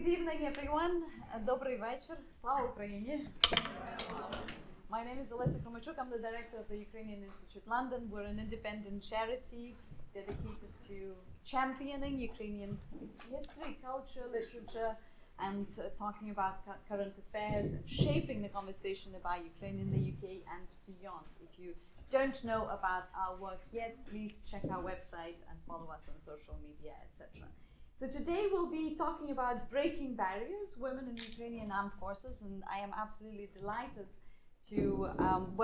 Good evening, everyone. Добрий вечір. Слава Україні. My name is Olesya Khromeychuk. I'm the director of the Ukrainian Institute London. We're an independent charity dedicated to championing Ukrainian history, culture, literature, and talking about current affairs, shaping the conversation about Ukraine in the UK and beyond. If you don't know about our work yet, please check our website and follow us on social media, etc. So today we'll be talking about breaking barriers, women in Ukrainian Armed Forces, and I am absolutely delighted to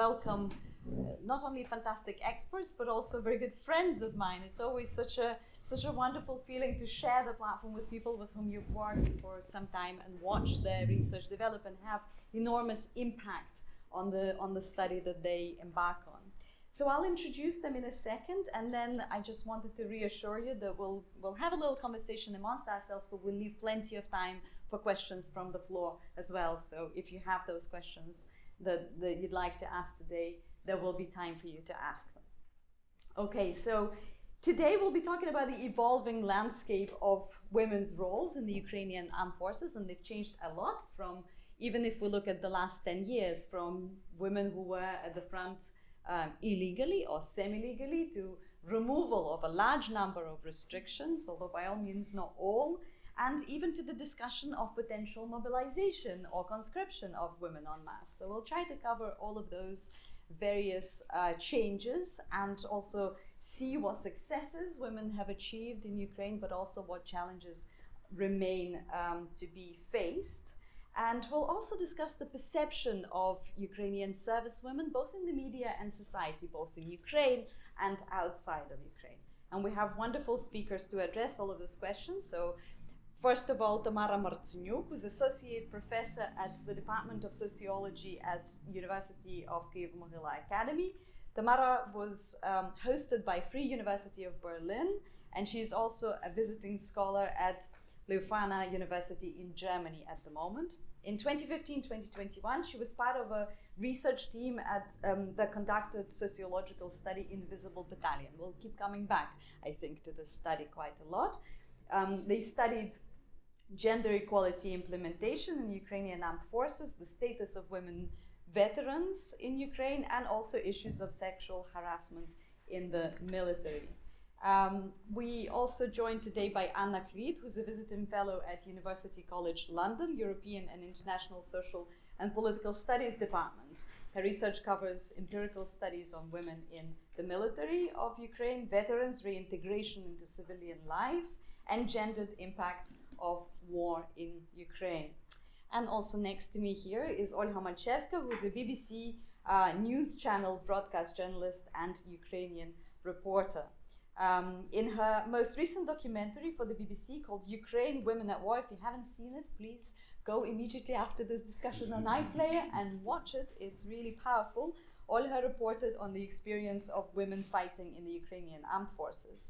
welcome not only fantastic experts, but also very good friends of mine. It's always such a wonderful feeling to share the platform with people with whom you've worked for some time and watch their research develop and have enormous impact on the study that they embark on. So I'll introduce them in a second, and then I just wanted to reassure you that we'll have a little conversation amongst ourselves, but we'll leave plenty of time for questions from the floor as well. So if you have those questions that you'd like to ask today, there will be time for you to ask them. Okay, so today we'll be talking about the evolving landscape of women's roles in the Ukrainian Armed Forces, and they've changed a lot from, even if we look at the last 10 years, from women who were at the front illegally or semi-legally to removal of a large number of restrictions, although by all means not all, and even to the discussion of potential mobilization or conscription of women en masse. So we'll try to cover all of those various changes and also see what successes women have achieved in Ukraine, but also what challenges remain to be faced. And we'll also discuss the perception of Ukrainian servicewomen, both in the media and society, both in Ukraine and outside of Ukraine. And we have wonderful speakers to address all of those questions. So first of all, Tamara Martsenyuk, who's Associate Professor at the Department of Sociology at University of Kyiv-Mohyla Academy. Tamara was hosted by Free University of Berlin, and she's also a visiting scholar at Leuphana University in Germany at the moment. In 2015-2021, she was part of a research team that conducted sociological study Invisible Battalion. We'll keep coming back, I think, to this study quite a lot. They studied gender equality implementation in Ukrainian Armed Forces, the status of women veterans in Ukraine, and also issues of sexual harassment in the military. We also joined today by Anna Kvit, who's a visiting fellow at University College London, European and International Social and Political Studies Department. Her research covers empirical studies on women in the military of Ukraine, veterans, reintegration into civilian life, and gendered impact of war in Ukraine. And also next to me here is Olga Malchevska, who's a BBC news channel broadcast journalist and Ukrainian reporter. In her most recent documentary for the BBC called Ukraine Women at War, if you haven't seen it, please go immediately after this discussion on iPlayer and watch it. It's really powerful. Olga reported on the experience of women fighting in the Ukrainian Armed Forces.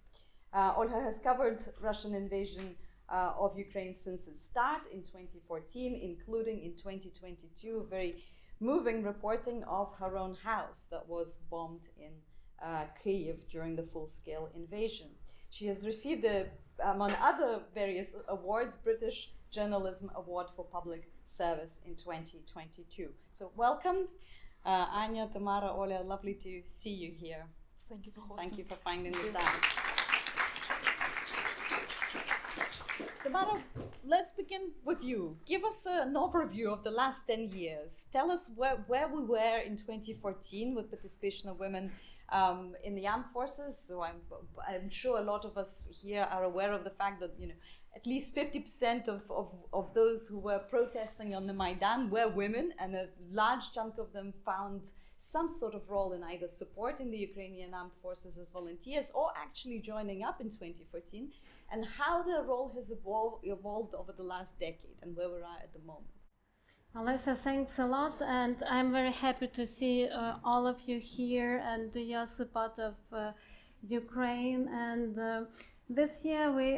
Olga has covered Russian invasion of Ukraine since its start in 2014, including in 2022, very moving reporting of her own house that was bombed in Kyiv during the full-scale invasion. She has received, among other various awards, British Journalism Award for Public Service in 2022. So welcome, Anya, Tamara, Oля, lovely to see you here. Thank you for hosting. Thank you for finding the time. Tamara, let's begin with you. Give us an overview of the last 10 years. Tell us where we were in 2014 with participation of women in the armed forces. So I'm sure a lot of us here are aware of the fact that, you know, at least 50% of those who were protesting on the Maidan were women, and a large chunk of them found some sort of role in either supporting the Ukrainian armed forces as volunteers or actually joining up in 2014, and how their role has evolved over the last decade and where we are at the moment. Olesya, thanks a lot, and I'm very happy to see all of you here and your support of Ukraine. And this year we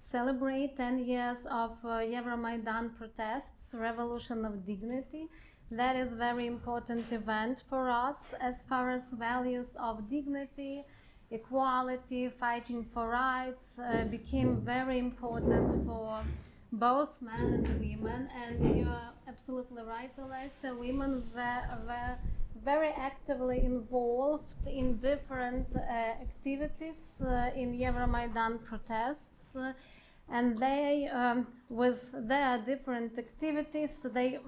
celebrate 10 years of Euromaidan protests, Revolution of Dignity. That is a very important event for us as far as values of dignity, equality, fighting for rights became very important for both men and women, and you are absolutely right, Olesya. Women were very actively involved in different activities in Euromaidan protests, and they, with their different activities, they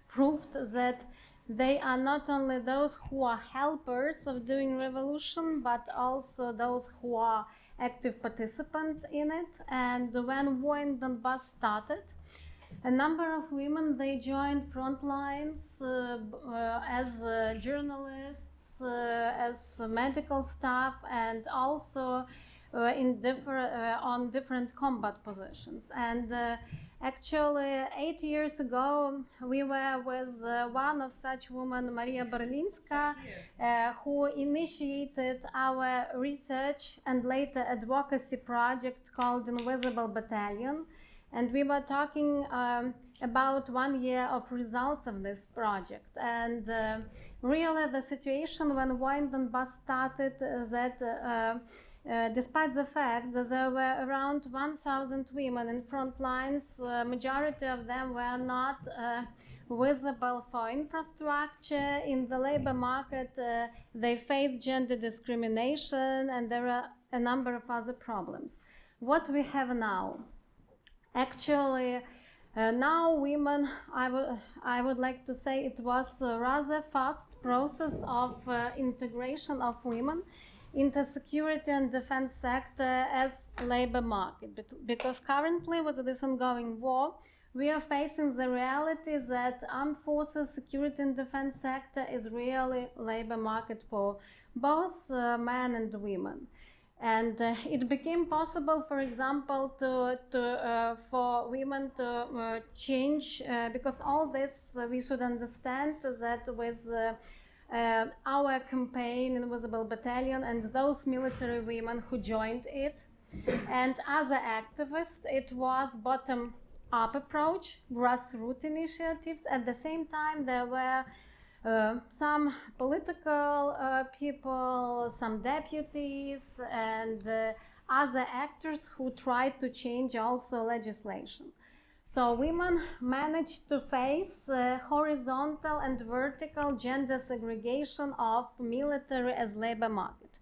proved that they are not only those who are helpers of doing revolution, but also those who are active participants in it. And when war in Donbass started, a number of women, they joined front lines as journalists, as medical staff, and also on different combat positions. And actually, 8 years ago, we were with one of such women, Maria Berlinska, who initiated our research and later advocacy project called Invisible Battalion. And we were talking about 1 year of results of this project. And really the situation when war in Donbass started, despite the fact that there were around 1,000 women in front lines, majority of them were not visible for infrastructure. In the labor market, they faced gender discrimination, and there are a number of other problems. What we have now? Actually, now women, I would like to say it was a rather fast process of integration of women into security and defense sector as labor market. Because currently with this ongoing war, we are facing the reality that armed forces, security and defense sector is really labor market for both men and women. And it became possible, for example, for women to change, because all this we should understand that with our campaign Invisible Battalion and those military women who joined it and other activists, it was bottom-up approach, grassroots initiatives. At the same time, there were some political people, some deputies, and other actors who tried to change also legislation. So women managed to face horizontal and vertical gender segregation of military as labor market.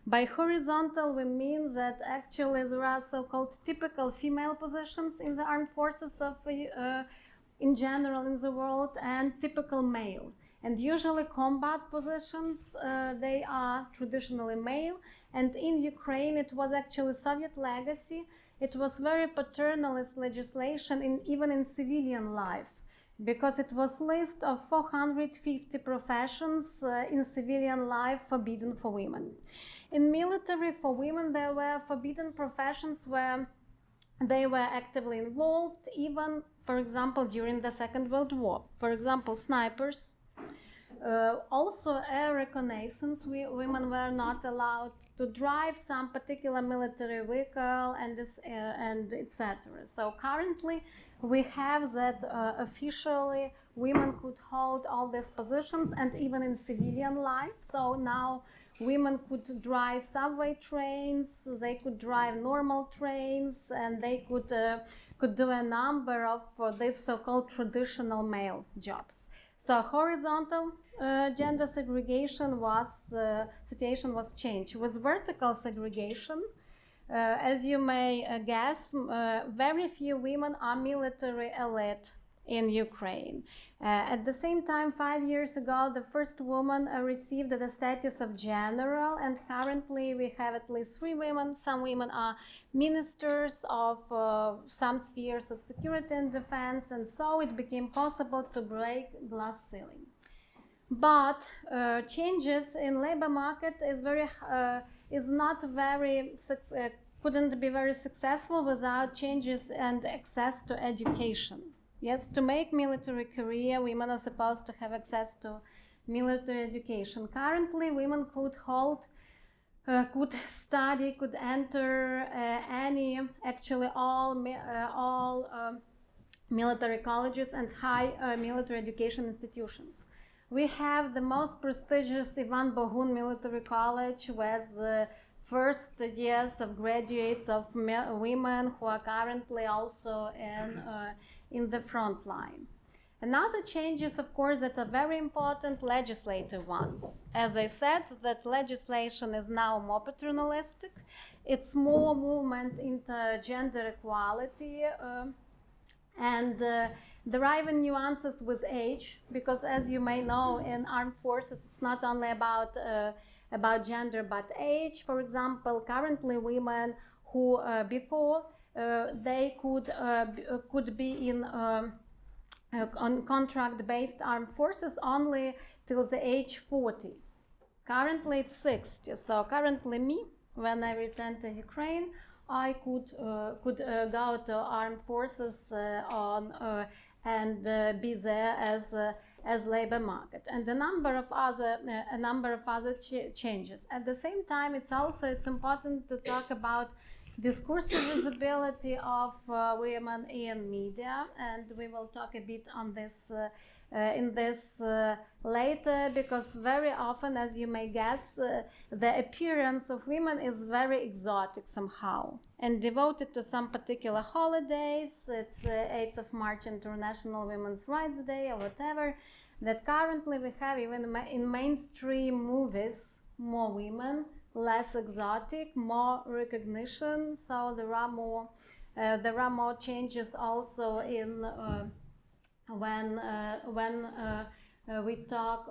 By horizontal, we mean that actually there are so-called typical female positions in the armed forces of in general in the world, and typical male. And usually combat positions, they are traditionally male. And in Ukraine, it was actually Soviet legacy. It was very paternalist legislation, even in civilian life, because it was list of 450 professions in civilian life forbidden for women. In military, for women, there were forbidden professions where they were actively involved, even, for example, during the Second World War. For example, snipers. Also, air reconnaissance, women were not allowed to drive some particular military vehicle, and etc. So currently, we have that officially women could hold all these positions, and even in civilian life. So now women could drive subway trains, they could drive normal trains, and they could do a number of these so-called traditional male jobs. So horizontal gender segregation situation was changed. With vertical segregation, as you may guess, very few women are military elite in Ukraine. At the same time, 5 years ago, the first woman received the status of general, and currently we have at least 3 women. Some women are ministers of some spheres of security and defense, and so it became possible to break glass ceiling. But changes in labor market couldn't be very successful without changes and access to education. Yes, to make military career, women are supposed to have access to military education. Currently, women could study, could enter all military colleges and high military education institutions. We have the most prestigious Ivan Bogun Military College with first years of graduates of women who are currently also in the front line. Another changes, of course, that are very important legislative ones. As I said, that legislation is now more paternalistic. It's more movement into gender equality, and there are even nuances with age, because as you may know, in armed forces, it's not only about gender but age. For example, currently women who before they could be in on contract-based armed forces only till the age 40. Currently it's 60. So currently me, when I returned to Ukraine, I could go to armed forces and be there as labor market, and a number of other changes. At the same time, it's important to talk about discursive visibility of women in media, and we will talk a bit on this later, because very often, as you may guess, the appearance of women is very exotic somehow and devoted to some particular holidays. It's 8th of March, International Women's Rights Day, or whatever, that currently we have even in mainstream movies more women, less exotic, more recognition. So there are more changes also in when we talk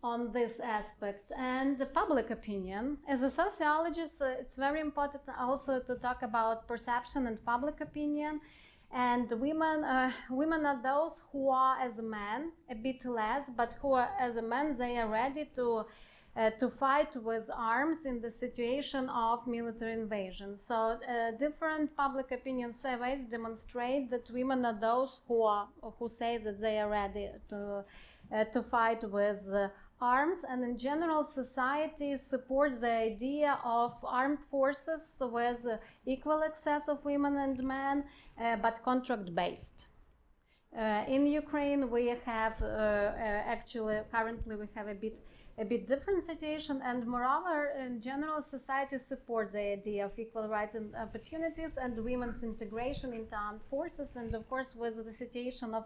on this aspect. And the public opinion, as a sociologist, it's very important also to talk about perception and public opinion. And women are those who are, as a man, a bit less, but who are, as a man, they are ready to fight with arms in the situation of military invasion. So different public opinion surveys demonstrate that women are those who say that they are ready to fight with arms, and in general society supports the idea of armed forces with equal access of women and men, but contract based. In Ukraine we have actually currently we have a bit different situation, and moreover, in general, society supports the idea of equal rights and opportunities and women's integration into armed forces. And of course, with the situation of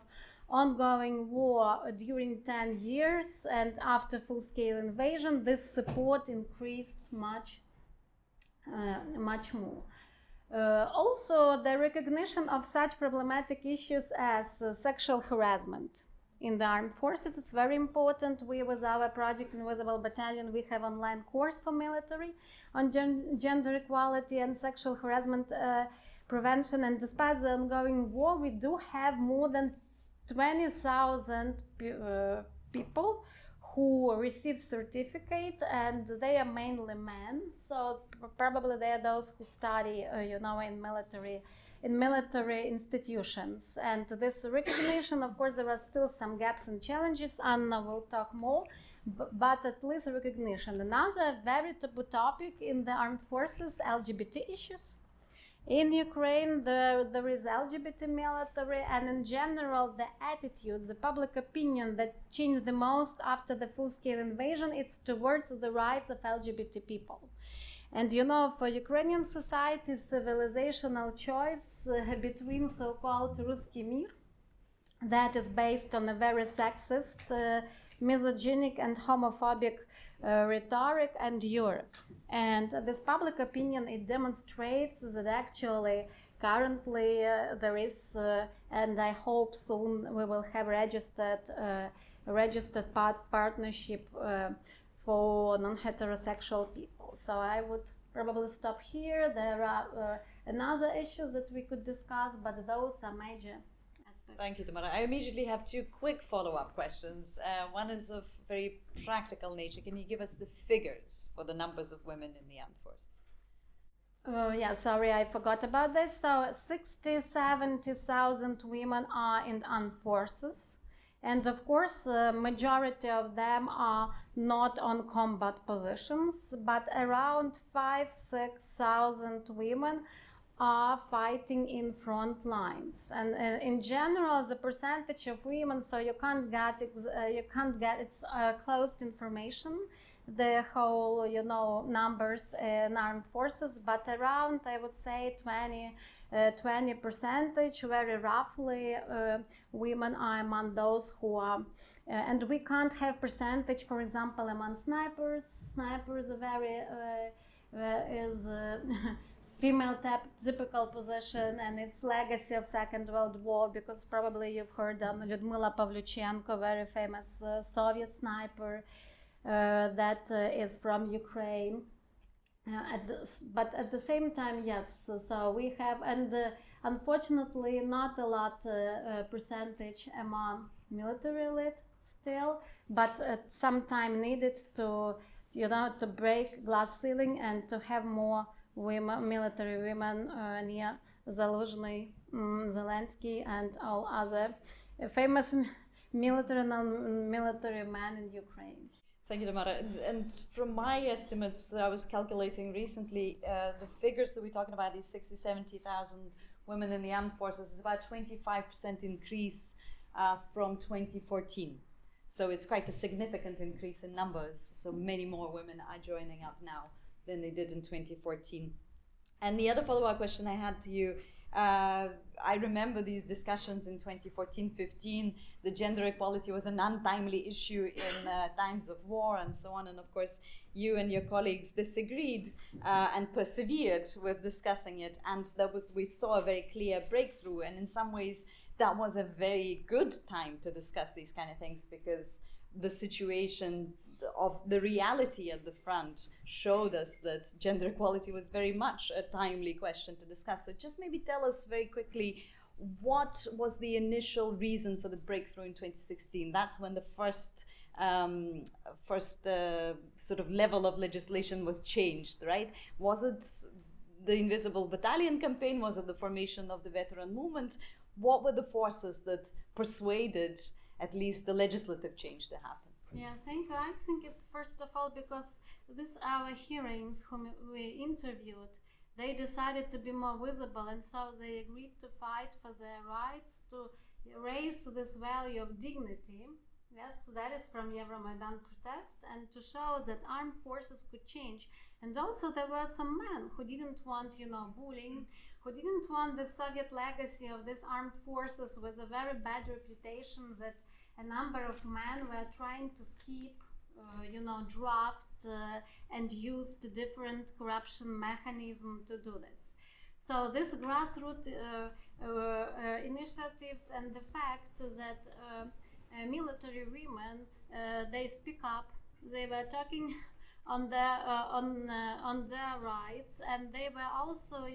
ongoing war during 10 years and after full-scale invasion, this support increased much more. Also, the recognition of such problematic issues as sexual harassment in the armed forces, it's very important. We, with our project Invisible Battalion, we have online course for military on gender equality and sexual harassment prevention. And despite the ongoing war, we do have more than 20,000 people who receive certificate, and they are mainly men. So probably they are those who study, in military institutions. And this recognition, of course, there are still some gaps and challenges. Anna will talk more, but at least recognition. Another very taboo topic in the armed forces, LGBT issues. In Ukraine, there is LGBT military, and in general, the attitude, the public opinion that changed the most after the full-scale invasion, it's towards the rights of LGBT people. And for Ukrainian society, civilizational choice between so-called Ruski Mir, that is based on a very sexist, misogynic and homophobic rhetoric, and Europe. And this public opinion, it demonstrates that actually currently there is, and I hope soon we will have registered partnership for non-heterosexual people. So I would probably stop here. There are another issues that we could discuss, but those are major aspects. Thank you, Tamara. I immediately have two quick follow-up questions. One is of very practical nature. Can you give us the figures for the numbers of women in the armed forces? Yeah, sorry, I forgot about this. So 70,000 women are in armed forces. And of course, majority of them are not on combat positions, but around 5,000-6,000 women are fighting in front lines. And in general, the percentage of women, so you can't get it's closed information. the whole, numbers in armed forces, but around, I would say, 20 percentage, very roughly, women are among those who are, and we can't have percentage, for example, among snipers. Snipers are very is female typical position, and its legacy of Second World War, because probably you've heard Lyudmila Pavlyuchenko, very famous Soviet sniper that is from Ukraine. But at the same time, yes, so we have, and unfortunately not a lot percentage among military elite still, but some time needed to, to break glass ceiling and to have more women, military women near Zaluzhny, Zelensky, and all other famous military and non-military men in Ukraine. Thank you, Tamara. And from my estimates, I was calculating recently, the figures that we're talking about, these 60, 70,000 women in the armed forces, is about 25% increase from 2014. So it's quite a significant increase in numbers. So many more women are joining up now than they did in 2014. And the other follow-up question I had to you, I remember these discussions in 2014-15. The gender equality was an untimely issue in times of war and so on. And of course, you and your colleagues disagreed and persevered with discussing it. And we saw a very clear breakthrough. And in some ways, that was a very good time to discuss these kind of things, because the situation of the reality at the front showed us that gender equality was very much a timely question to discuss. So just maybe tell us very quickly, what was the initial reason for the breakthrough in 2016? That's when the first sort of level of legislation was changed, right? Was it the Invisible Battalion campaign? Was it the formation of the veteran movement? What were the forces that persuaded at least the legislative change to happen? Yeah, thank you. I think it's first of all because our hearings, whom we interviewed, they decided to be more visible, and so they agreed to fight for their rights, to raise this value of dignity. Yes, that is from Euromaidan protest, and to show that armed forces could change. And also there were some men who didn't want, bullying, who didn't want the Soviet legacy of these armed forces with a very bad reputation, that a number of men were trying to skip, draft and used different corruption mechanism to do this. So this grassroots initiatives and the fact that military women, they speak up, they were talking on their rights, and they were also,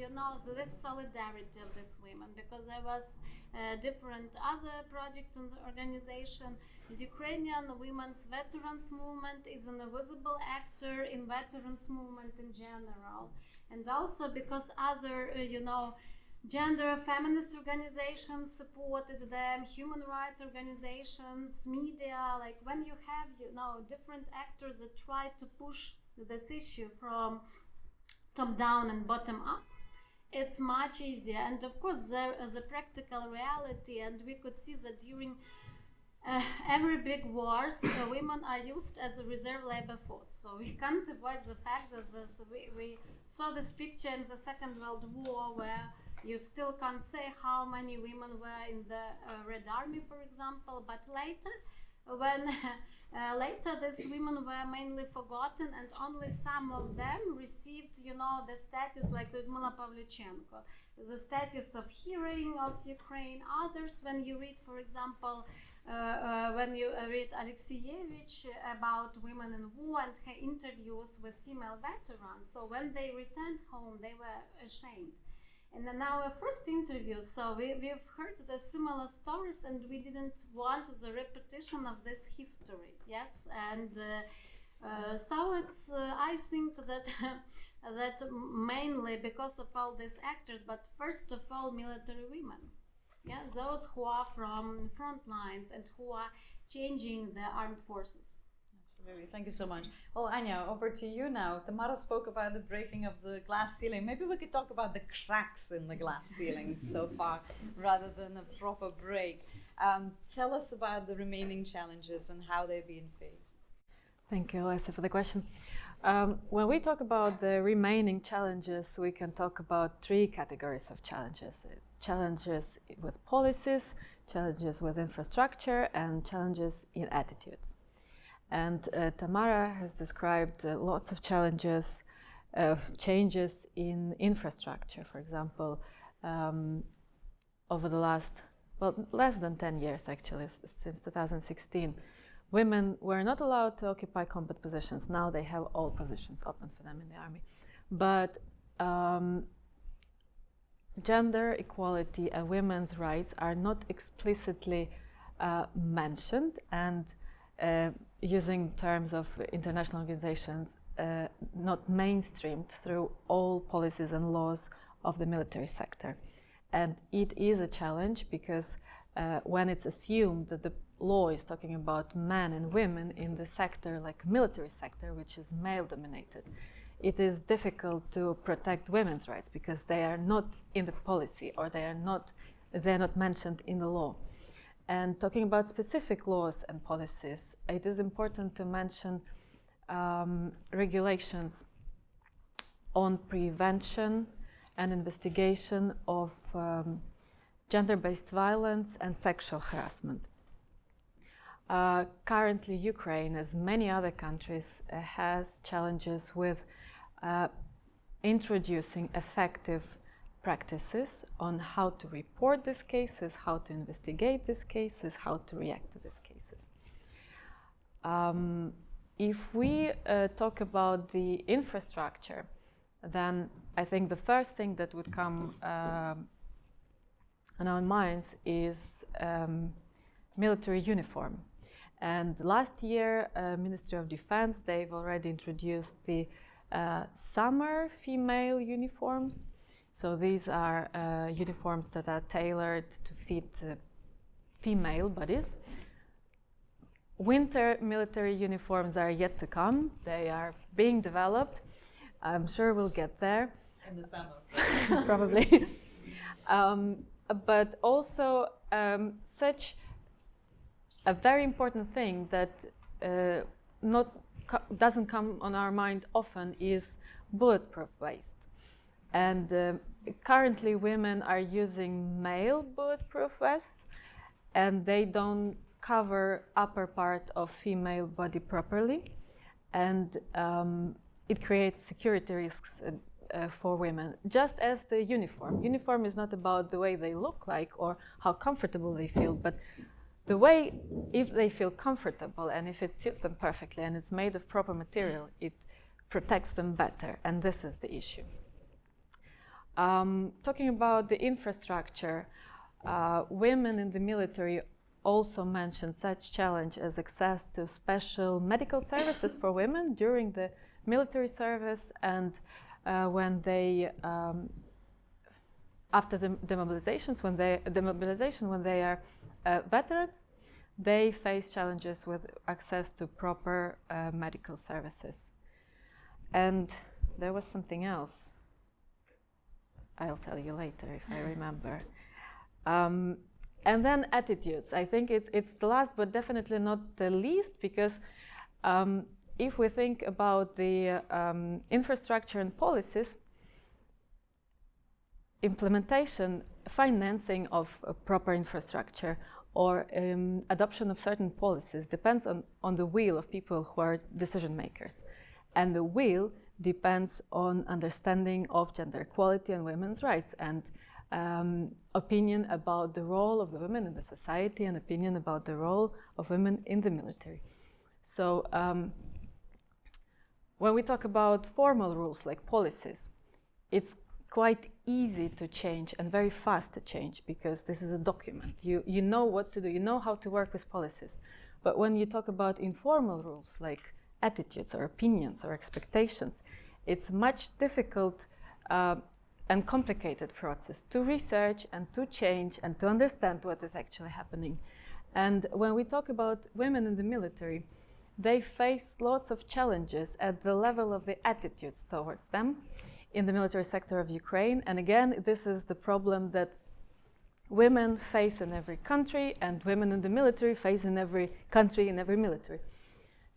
this solidarity of these women, because there was different other projects in the organization. The Ukrainian Women's Veterans Movement is an invisible actor in veterans movement in general, and also because other, gender feminist organizations supported them, human rights organizations, media. Like when you have, different actors that try to push this issue from top down and bottom up, it's much easier. And of course, there is a practical reality, and we could see that during every big wars, women are used as a reserve labor force. So we can't avoid the fact that we saw this picture in the Second World War, where you still can't say how many women were in the Red Army, for example, but later, when these women were mainly forgotten, and only some of them received, the status like Lyudmila Pavlyuchenko, the status of heroine of Ukraine. Others, when you read, for example, when you read Alexievich about women in war and her interviews with female veterans, so when they returned home, they were ashamed. And in our first interview, so we've heard the similar stories, and we didn't want the repetition of this history, yes? And so it's, I think that that mainly because of all these actors, but first of all, military women, yeah, those who are from front lines and who are changing the armed forces. Absolutely, thank you so much. Well, Anya, over to you now. Tamara spoke about the breaking of the glass ceiling. Maybe we could talk about the cracks in the glass ceiling so far, rather than a proper break. Tell us about the remaining challenges and how they're being faced. Thank you, Olesya, for the question. When we talk about the remaining challenges, we can talk about three categories of challenges. Challenges with policies, challenges with infrastructure, and challenges in attitudes. And Tamara has described lots of challenges, changes in infrastructure, for example, over the last, well, less than 10 years actually, since 2016. Women were not allowed to occupy combat positions. Now they have all positions open for them in the army. But gender equality and women's rights are not explicitly mentioned, and using terms of international organizations, not mainstreamed through all policies and laws of the military sector. And it is a challenge because when it's assumed that the law is talking about men and women in the sector, like military sector, which is male dominated, it is difficult to protect women's rights because they are not in the policy, or they're not mentioned in the law. And talking about specific laws and policies, it is important to mention regulations on prevention and investigation of gender-based violence and sexual harassment. Currently, Ukraine, as many other countries, has challenges with introducing effective practices on how to report these cases, how to investigate these cases, how to react to these cases. If we talk about the infrastructure, then I think the first thing that would come on our minds is military uniform. And last year, Ministry of Defense, they've already introduced the summer female uniforms. So these are uniforms that are tailored to fit female bodies. Winter military uniforms are yet to come. They are being developed. I'm sure we'll get there. In the summer. Probably. But also such a very important thing that doesn't come on our mind often is bulletproof vest. And currently women are using male bulletproof vests, and they don't cover upper part of female body properly, and it creates security risks for women, just as the uniform. Uniform is not about the way they look like or how comfortable they feel, but the way, if they feel comfortable and if it suits them perfectly and it's made of proper material, it protects them better, and this is the issue. Talking about the infrastructure, women in the military also mentioned such challenge as access to special medical services for women during the military service, and when they after the demobilization, when they are veterans, they face challenges with access to proper medical services. And there was something else. I'll tell you later if I remember. And then attitudes. I think it's the last, but definitely not the least, because if we think about the infrastructure and policies, implementation, financing of proper infrastructure, or adoption of certain policies depends on the will of people who are decision makers. And the will depends on understanding of gender equality and women's rights, and opinion about the role of the women in the society, and opinion about the role of women in the military. So when we talk about formal rules like policies, it's quite easy to change and very fast to change, because this is a document. You know what to do, you know how to work with policies. But when you talk about informal rules like attitudes or opinions or expectations, it's much difficult and complicated process to research and to change and to understand what is actually happening. And when we talk about women in the military, they face lots of challenges at the level of the attitudes towards them in the military sector of Ukraine. And again, this is the problem that women face in every country, and women in the military face in every country, in every military.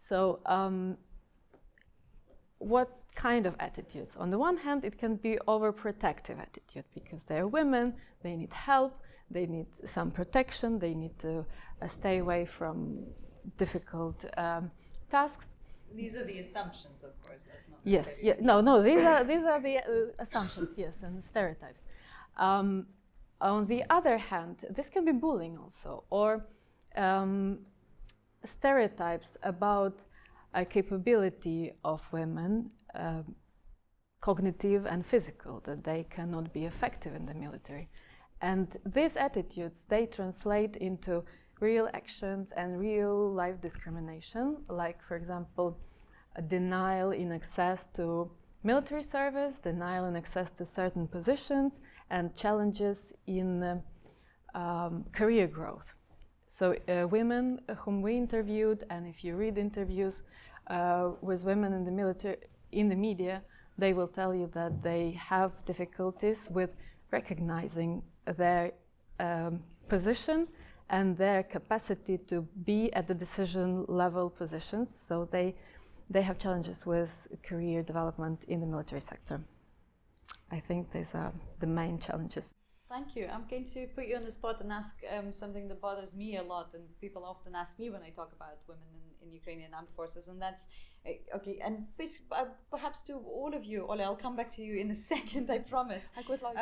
So what kind of attitudes? On the one hand, it can be overprotective attitude because they're women, they need help, they need some protection, they need to stay away from difficult tasks. These are the assumptions, of course. That's not Yes, necessarily no. These are the assumptions, yes, and stereotypes. On the other hand, this can be bullying also, or stereotypes about a capability of women, cognitive and physical, that they cannot be effective in the military. And these attitudes, they translate into real actions and real life discrimination, like, for example, a denial in access to military service, denial in access to certain positions, and challenges in career growth. So women whom we interviewed, and if you read interviews with women in the military, in the media, they will tell you that they have difficulties with recognizing their position and their capacity to be at the decision level positions. So they have challenges with career development in the military sector. I think these are the main challenges. Thank you. I'm going to put you on the spot and ask something that bothers me a lot, and people often ask me when I talk about women in Ukrainian Armed Forces, and that's, okay, and perhaps to all of you, Ola, I'll come back to you in a second, I promise. I would like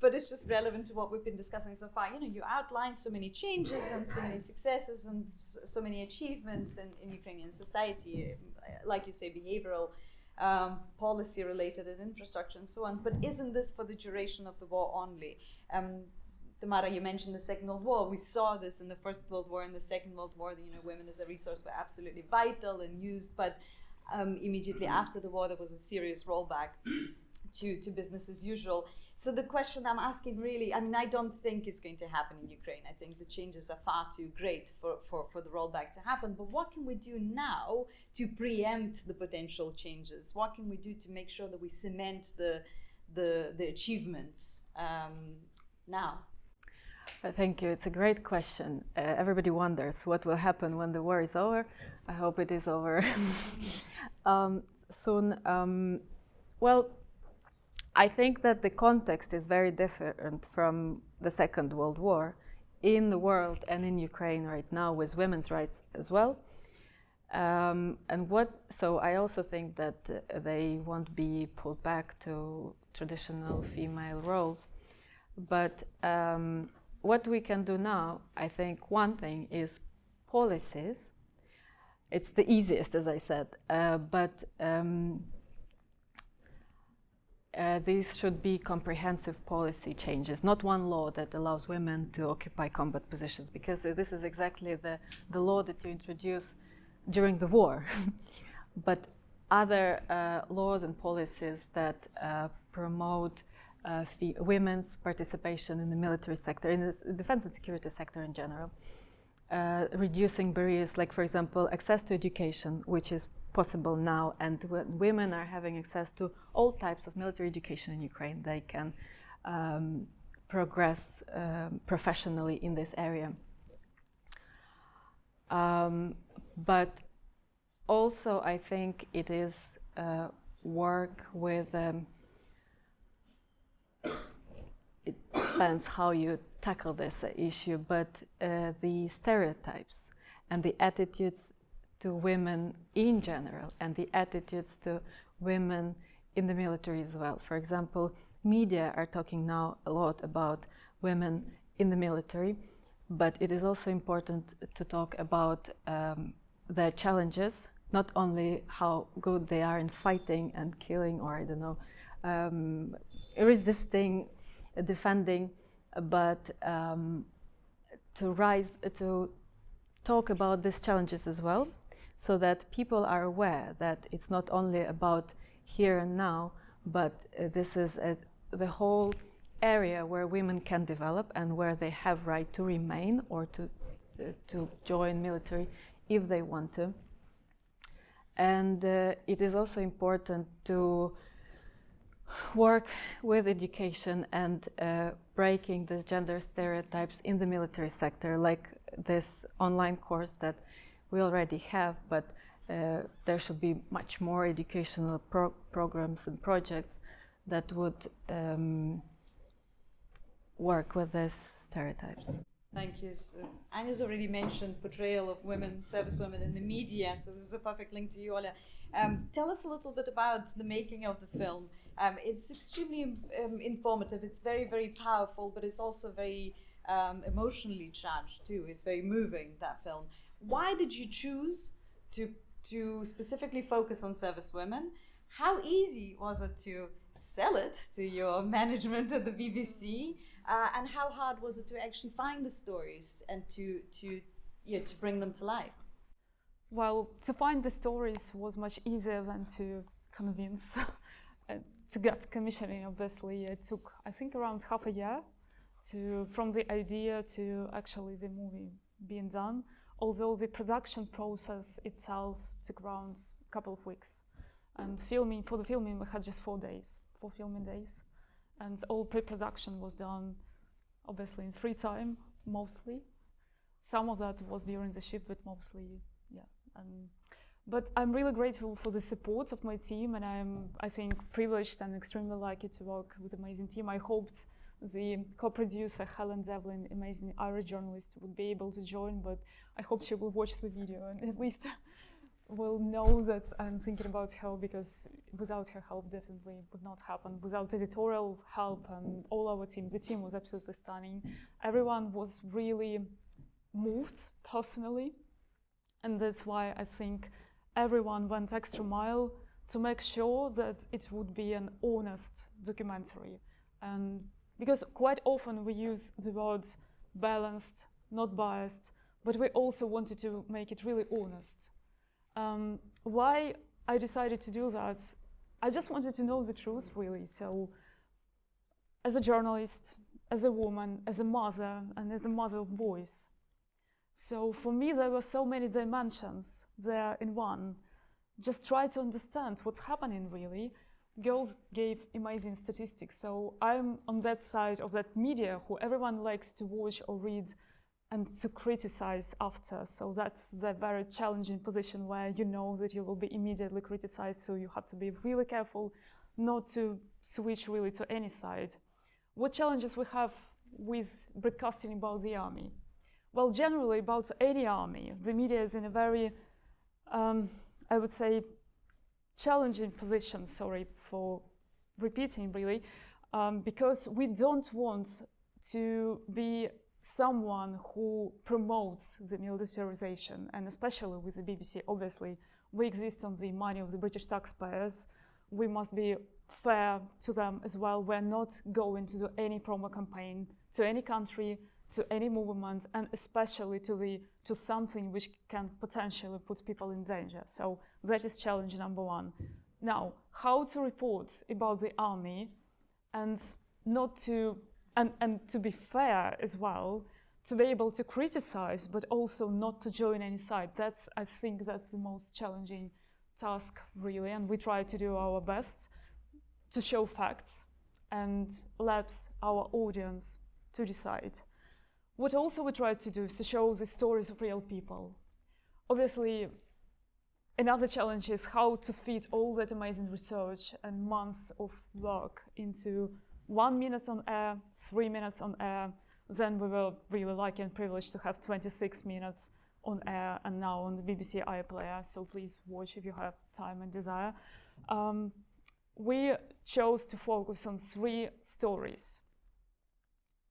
But it's just relevant to what we've been discussing so far. You know, you outlined so many changes and so many successes and so many achievements in Ukrainian society, like you say, behavioral, policy-related and infrastructure and so on. But isn't this for the duration of the war only? Tamara, you mentioned the Second World War. We saw this in the First World War and the Second World War. You know, women as a resource were absolutely vital and used, but immediately after the war, there was a serious rollback to business as usual. So the question I'm asking really, I mean, I don't think it's going to happen in Ukraine. I think the changes are far too great for the rollback to happen. But what can we do now to preempt the potential changes? What can we do to make sure that we cement the achievements now? Thank you. It's a great question. Everybody wonders what will happen when the war is over. I hope it is over soon. Well, I think that the context is very different from the Second World War in the world and in Ukraine right now with women's rights as well. So I also think that they won't be pulled back to traditional female roles. But what we can do now, I think one thing is policies. It's the easiest, as I said, but these should be comprehensive policy changes, not one law that allows women to occupy combat positions, because this is exactly the law that you introduce during the war. But other laws and policies that promote women's participation in the military sector, in the defense and security sector in general, reducing barriers, like, for example, access to education, which is possible now, and when women are having access to all types of military education in Ukraine, they can progress professionally in this area. But also, I think it is work with, it depends how you tackle this issue, but the stereotypes and the attitudes to women in general, and the attitudes to women in the military as well. For example, media are talking now a lot about women in the military, but it is also important to talk about their challenges, not only how good they are in fighting and killing, or I don't know, resisting, defending, but to talk about these challenges as well, so that people are aware that it's not only about here and now, but this is the whole area where women can develop and where they have right to remain or to join military if they want to. And it is also important to work with education and breaking these gender stereotypes in the military sector, like this online course that we already have, but there should be much more educational programs and projects that would work with these stereotypes. Thank you. So, Anya's already mentioned portrayal of women, service women in the media, so this is a perfect link to you, Ola. Tell us a little bit about the making of the film. It's extremely informative, it's very, very powerful, but it's also very emotionally charged too. It's very moving, that film. Why did you choose to specifically focus on service women? How easy was it to sell it to your management at the BBC? And how hard was it to actually find the stories and to bring them to life? Well, to find the stories was much easier than to convince. To get commissioning, obviously, it took, I think, around half a year from the idea to actually the movie being done, although the production process itself took around a couple of weeks. And for the filming, we had just 4 filming days. And all pre-production was done, obviously, in free time, mostly. Some of that was during the shoot, but mostly, yeah. But I'm really grateful for the support of my team, and I think, privileged and extremely lucky to work with an amazing team. I hoped the co-producer, Helen Devlin, amazing Irish journalist, would be able to join, but I hope she will watch the video and at least will know that I'm thinking about her, because without her help, definitely would not happen. Without editorial help and all our team, the team was absolutely stunning. Everyone was really moved personally, and that's why I think everyone went extra mile to make sure that it would be an honest documentary. And because quite often we use the word balanced, not biased, but we also wanted to make it really honest. Why I decided to do that, I just wanted to know the truth, really. So as a journalist, as a woman, as a mother, and as the mother of boys. So for me, there were so many dimensions there in one. Just try to understand what's happening, really. Girls gave amazing statistics. So I'm on that side of that media who everyone likes to watch or read and to criticize after. So that's the very challenging position where you know that you will be immediately criticized. So you have to be really careful not to switch really to any side. What challenges we have with broadcasting about the army? Well, generally about any army, the media is in a very, I would say, challenging position, sorry for repeating really, because we don't want to be someone who promotes the militarization, and especially with the BBC, obviously, we exist on the money of the British taxpayers. We must be fair to them as well. We're not going to do any promo campaign to any country, to any movement, and especially to something which can potentially put people in danger. So that is challenge number one. Now, how to report about the army and not to and to be fair as well, to be able to criticize, but also not to join any side. I think that's the most challenging task, really, and we try to do our best to show facts and let our audience to decide. What also we try to do is to show the stories of real people. Obviously, another challenge is how to fit all that amazing research and months of work into 1 minute on air, 3 minutes on air. Then we were really lucky and privileged to have 26 minutes on air and now on the BBC iPlayer, so please watch if you have time and desire. We chose to focus on 3 stories.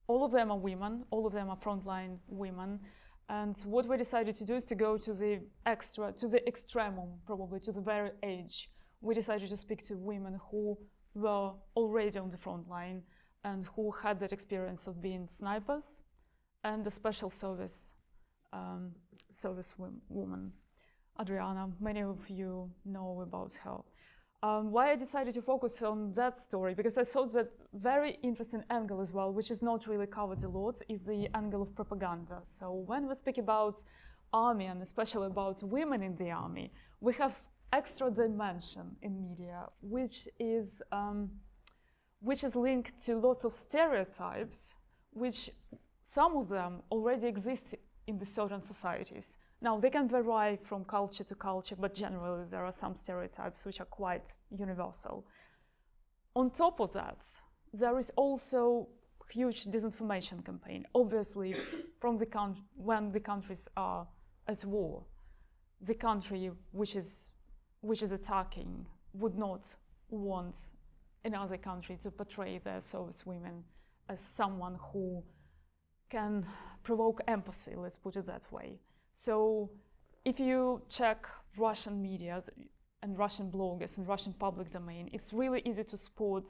All of them are women, all of them are frontline women, and what we decided to do is to go to the extremum, probably to the very edge. We decided to speak to women who were already on the front line and who had that experience of being snipers and a special service woman. Adriana, many of you know about her. Why I decided to focus on that story, because I thought that very interesting angle as well, which is not really covered a lot, is the angle of propaganda. So when we speak about army, and especially about women in the army, we have extra dimension in media, which is linked to lots of stereotypes, which some of them already exist in the certain societies. Now, they can vary from culture to culture, but generally there are some stereotypes which are quite universal. On top of that, there is also huge disinformation campaign. Obviously, from when the countries are at war, the country which is attacking would not want another country to portray their service women as someone who can provoke empathy, let's put it that way. So if you check Russian media and Russian bloggers and Russian public domain, it's really easy to spot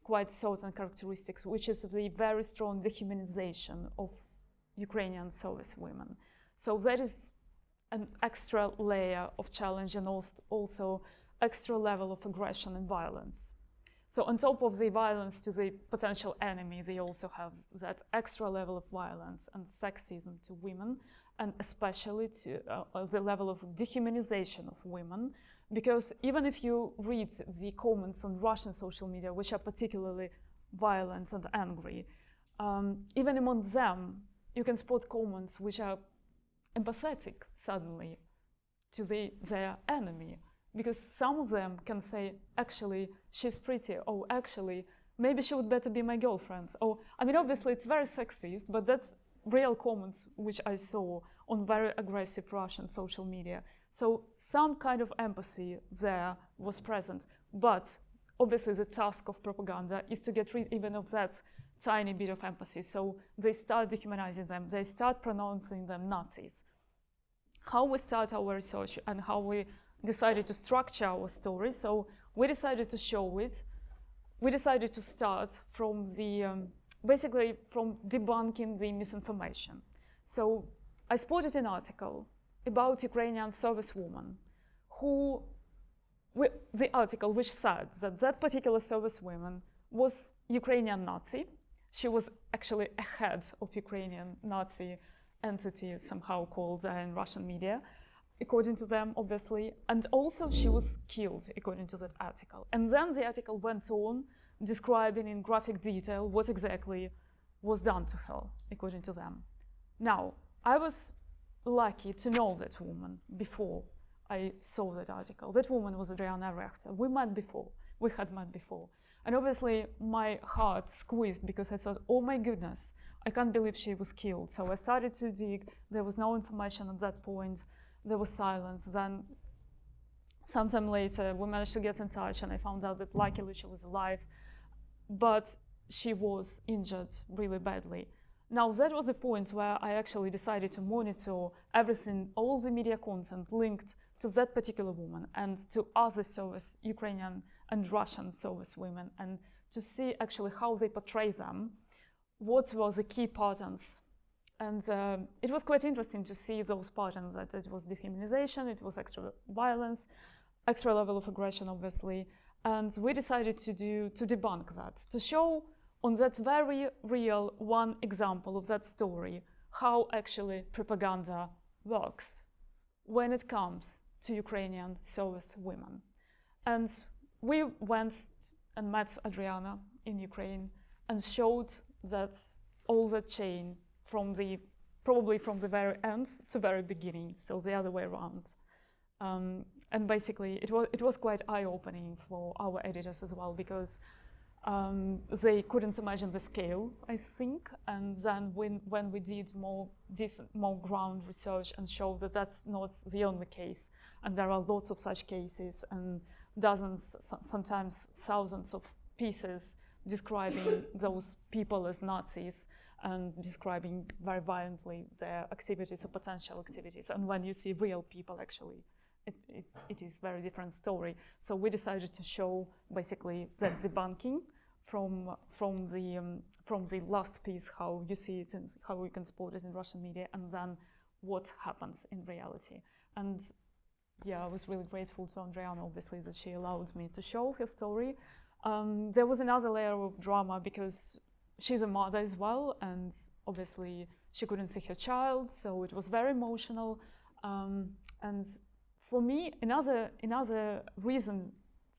quite certain characteristics, which is the very strong dehumanization of Ukrainian service women. So that is an extra layer of challenge and also extra level of aggression and violence. So on top of the violence to the potential enemy, they also have that extra level of violence and sexism to women, and especially to the level of dehumanization of women. Because even if you read the comments on Russian social media, which are particularly violent and angry, even among them, you can spot comments which are empathetic suddenly to their enemy. Because some of them can say, actually, she's pretty, or actually, maybe she would better be my girlfriend. Or, I mean, obviously, it's very sexist, but that's real comments which I saw on very aggressive Russian social media. So some kind of empathy there was present. But obviously, the task of propaganda is to get rid even of that tiny bit of empathy. So they start dehumanizing them. They start pronouncing them Nazis. How we start our research and how we decided to structure our story. So we decided to show it. We decided to start from basically from debunking the misinformation. So I spotted an article about Ukrainian servicewoman the article which said that that particular servicewoman was Ukrainian Nazi. She was actually a head of Ukrainian Nazi entity, somehow called in Russian media, according to them, obviously, and also she was killed, according to that article. And then the article went on describing in graphic detail what exactly was done to her, according to them. Now, I was lucky to know that woman before I saw that article. That woman was Adriana Rechter. We had met before. And obviously, my heart squeezed because I thought, oh my goodness, I can't believe she was killed. So I started to dig. There was no information at that point. There was silence. Then sometime later, we managed to get in touch, and I found out that luckily she was alive, but she was injured really badly. Now, that was the point where I actually decided to monitor everything, all the media content linked to that particular woman and to other Ukrainian and Russian service women, and to see actually how they portray them, what were the key patterns. And it was quite interesting to see those patterns, that it was dehumanization, it was extra violence, extra level of aggression, obviously. And we decided to debunk that, to show on that very real one example of that story, how actually propaganda works when it comes to Ukrainian service women. And we went and met Adriana in Ukraine and showed that all the chain probably from the very end to very beginning, so the other way around. And basically, it was quite eye-opening for our editors as well, because they couldn't imagine the scale, I think. And then when we did more ground research and showed that that's not the only case, and there are lots of such cases and dozens, sometimes thousands of pieces describing those people as Nazis and describing very violently their activities or potential activities. And when you see real people, actually, it is a very different story. So we decided to show basically that debunking from the last piece, how you see it and how we can spot it in Russian media, and then what happens in reality. And yeah, I was really grateful to Andriana, obviously, that she allowed me to show her story. There was another layer of drama because she's a mother as well, and obviously she couldn't see her child, so it was very emotional. And for me, another reason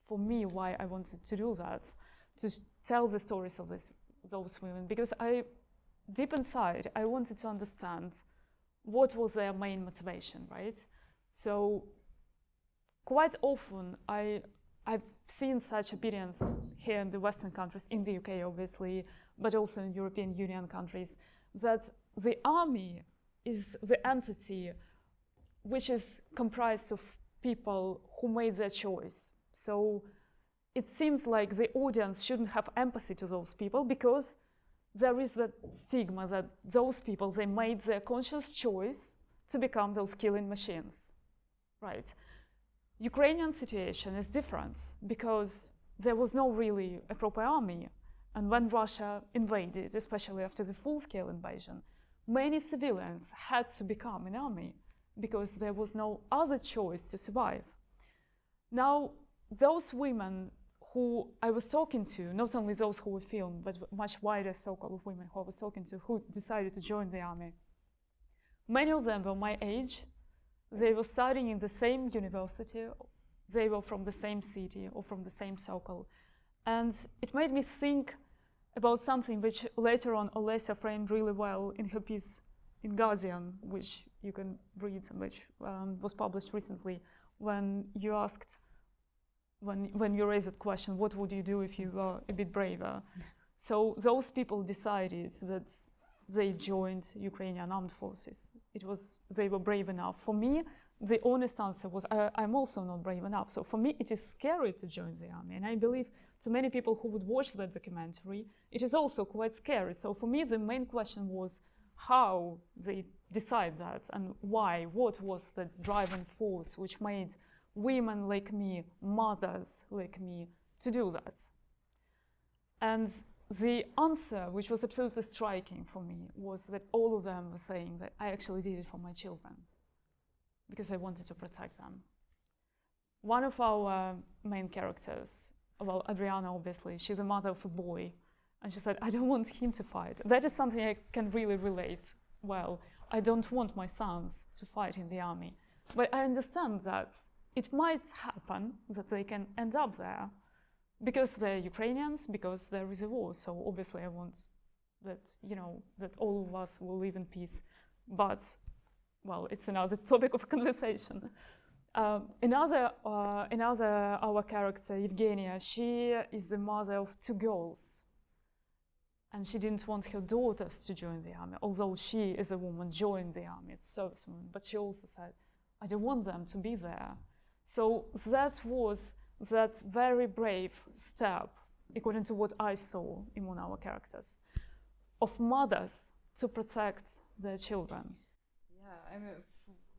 for me why I wanted to do that, to tell the stories of those women, because deep inside, I wanted to understand what was their main motivation, right? So quite often I've seen such opinions here in the Western countries, in the UK obviously, but also in European Union countries, that the army is the entity which is comprised of people who made their choice. So it seems like the audience shouldn't have empathy to those people because there is that stigma that those people, they made their conscious choice to become those killing machines, right? Ukrainian situation is different because there was no really a proper army. And when Russia invaded, especially after the full-scale invasion, many civilians had to become an army because there was no other choice to survive. Now, those women who I was talking to, not only those who were filmed, but much wider circle of women who I was talking to who decided to join the army, many of them were my age. They were studying in the same university, they were from the same city or from the same circle. And it made me think about something which later on Olesya framed really well in her piece in Guardian, which you can read and which was published recently, when you asked, when you raised that question, what would you do if you were a bit braver? So those people decided that they joined Ukrainian Armed Forces. They were brave enough. For me, the honest answer was, I'm also not brave enough. So for me, it is scary to join the army. And I believe to many people who would watch that documentary, it is also quite scary. So for me, the main question was how they decide that and why, what was the driving force which made women like me, mothers like me, to do that. And the answer, which was absolutely striking for me, was that all of them were saying that I actually did it for my children because I wanted to protect them. One of our main characters, well, Adriana, obviously, she's the mother of a boy, and she said, I don't want him to fight. That is something I can really relate well. I don't want my sons to fight in the army. But I understand that it might happen that they can end up there because they're Ukrainians, because there is a war. So obviously I want that, that all of us will live in peace. But, well, it's another topic of conversation. Another our character, Evgenia, she is the mother of 2 girls. And she didn't want her daughters to join the army, although she, as a woman, joined the army, as a servicewoman. But she also said, I don't want them to be there. So that was that very brave step, according to what I saw among our characters, of mothers to protect their children. Yeah, I mean,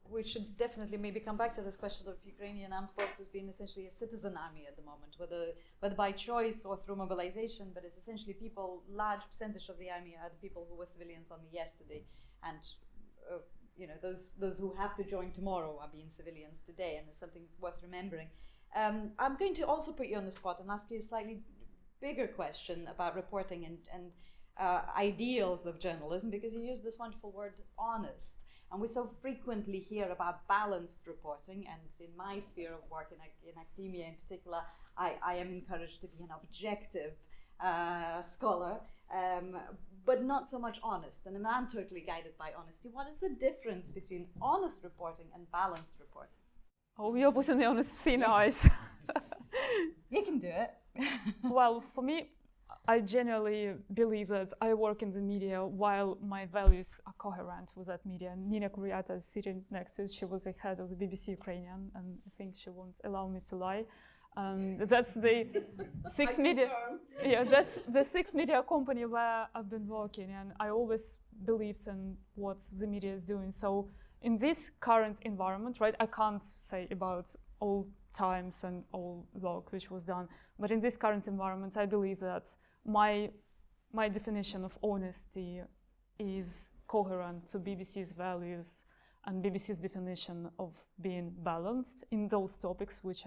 we should definitely maybe come back to this question of Ukrainian Armed Forces being essentially a citizen army at the moment, whether by choice or through mobilization, but it's essentially people, large percentage of the army are the people who were civilians only yesterday, and those who have to join tomorrow are being civilians today, and it's something worth remembering. I'm going to also put you on the spot and ask you a slightly bigger question about reporting and ideals of journalism, because you use this wonderful word, honest. And we so frequently hear about balanced reporting, and in my sphere of work, in academia in particular, I am encouraged to be an objective scholar, but not so much honest. And I'm totally guided by honesty. What is the difference between honest reporting and balanced reporting? Oh, you're putting me on thin ice. You can do it. Well, for me, I genuinely believe that I work in the media while my values are coherent with that media. Nina Kuriata is sitting next to it. She was the head of the BBC Ukrainian, and I think she won't allow me to lie. That's the six media. Yeah, that's the 6 media company where I've been working, and I always believed in what the media is doing. So in this current environment, right, I can't say about all times and all work which was done, but in this current environment, I believe that my definition of honesty is coherent to BBC's values and BBC's definition of being balanced in those topics which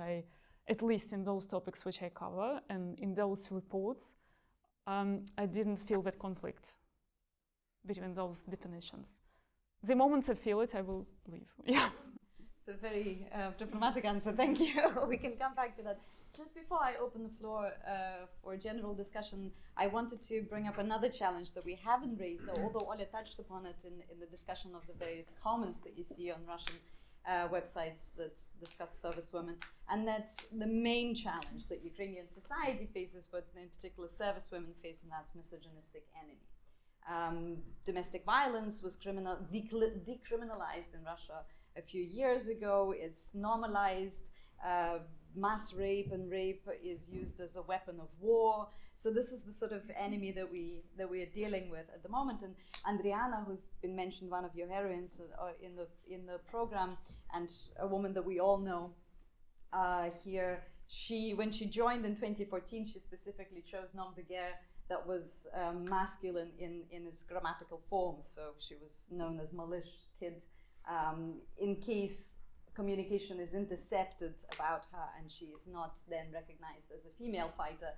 at least in those topics which I cover, and in those reports, I didn't feel that conflict between those definitions. The moment I feel it, I will leave. Yeah. It's a very diplomatic answer, thank you. We can come back to that. Just before I open the floor for general discussion, I wanted to bring up another challenge that we haven't raised, although Oля touched upon it in the discussion of the various comments that you see on Russian websites that discuss servicewomen. And that's the main challenge that Ukrainian society faces, but in particular servicewomen face, and that's misogynistic enemy. Domestic violence was decriminalized in Russia a few years ago. It's normalized. Mass rape and rape is used as a weapon of war. So this is the sort of enemy that we are dealing with at the moment. And Andriana, who's been mentioned, one of your heroines in the program, and a woman that we all know here, when she joined in 2014, she specifically chose nom de guerre that was masculine in its grammatical form. So she was known as Malish Kid, in case communication is intercepted about her and she is not then recognized as a female fighter,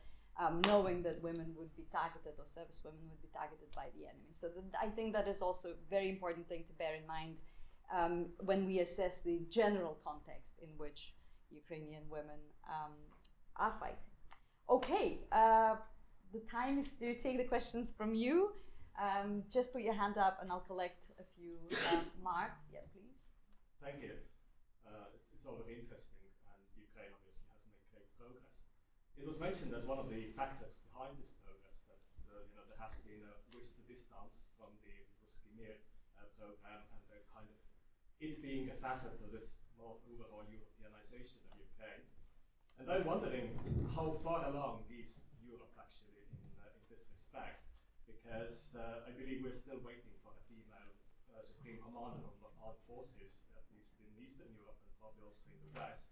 knowing that women would be targeted, or servicewomen would be targeted by the enemy. So I think that is also a very important thing to bear in mind when we assess the general context in which Ukrainian women are fighting. Okay, the time is to take the questions from you. Just put your hand up and I'll collect a few. Mark, yeah, please. Thank you. It's all very interesting, and Ukraine obviously has made great progress. It was mentioned as one of the factors behind this progress that there has been a wish to distance from the Ruski Mir program, and the kind of it being a facet of this more overall Europeanization of Ukraine. And I'm wondering how far along is Europe actually in this respect, because I believe we're still waiting for a female Supreme Commander of the Armed Forces, at least in Eastern Europe and probably also in the West.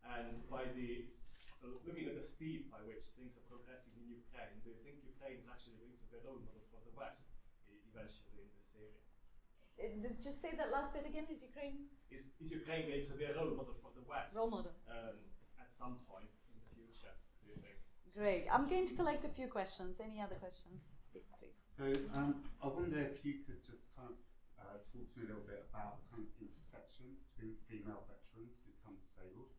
And by looking at the speed by which things are progressing in Ukraine, do you think Ukraine is actually going to be a role model for the West eventually in this area? Just say that last bit again. Is Ukraine going to be a role model for the West? Role model. At some point in the future, do you think? Great. I'm going to collect a few questions. Any other questions? Steve, please. So I wonder if you could just kind of talk to me a little bit about the kind of intersection between female veterans who become disabled,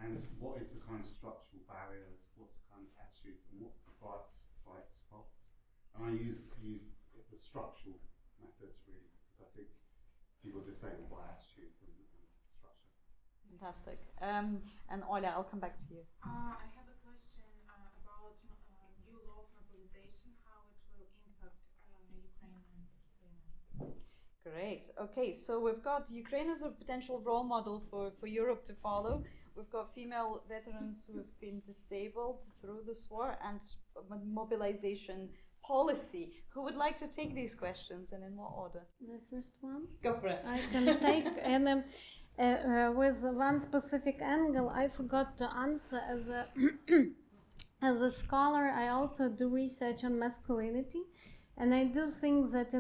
and what is the kind of structural barriers, what's the kind of attitudes, and what's the bright spots. And I use the structural methods really, because I think people are disabled by attitudes and structure. Fantastic. And Oля, I'll come back to you. I have a question about new law of mobilization, how it will impact Ukrainian women. Great. Okay, so we've got Ukraine as a potential role model for Europe to follow. We've got female veterans who have been disabled through this war, and mobilization policy. Who would like to take these questions, and in what order? The first one? Go for it. I can take, and with one specific angle, I forgot to answer. As a scholar, I also do research on masculinity. And I do think that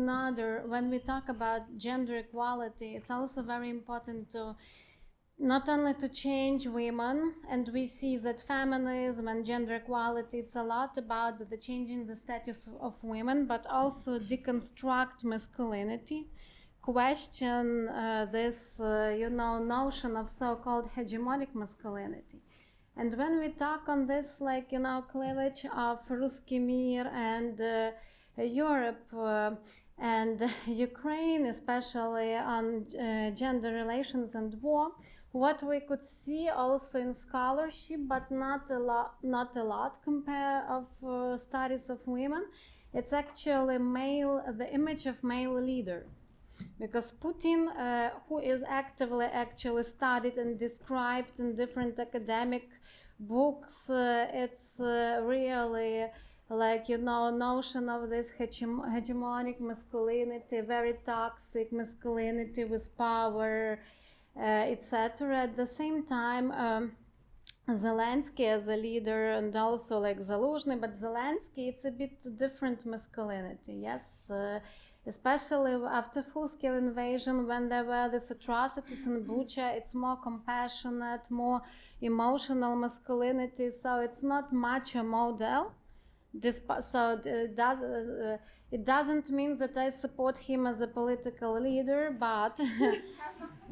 when we talk about gender equality, it's also very important to not only to change women, and we see that feminism and gender equality, it's a lot about the changing the status of women, but also deconstruct masculinity, question this, notion of so-called hegemonic masculinity. And when we talk on this, cleavage of Ruski Mir and Europe and Ukraine, especially on gender relations and war, what we could see also in scholarship, but not a lot compare of studies of women, it's actually the image of male leader. Because Putin, who is actively actually studied and described in different academic books, it's really notion of this hegemonic masculinity, very toxic masculinity with power, etc. At the same time, Zelensky as a leader, and also Zaluzhny, but Zelensky, it's a bit different masculinity, yes? Especially after full-scale invasion, when there were these atrocities in Bucha, it's more compassionate, more emotional masculinity, so it's not macho model, It doesn't mean that I support him as a political leader, but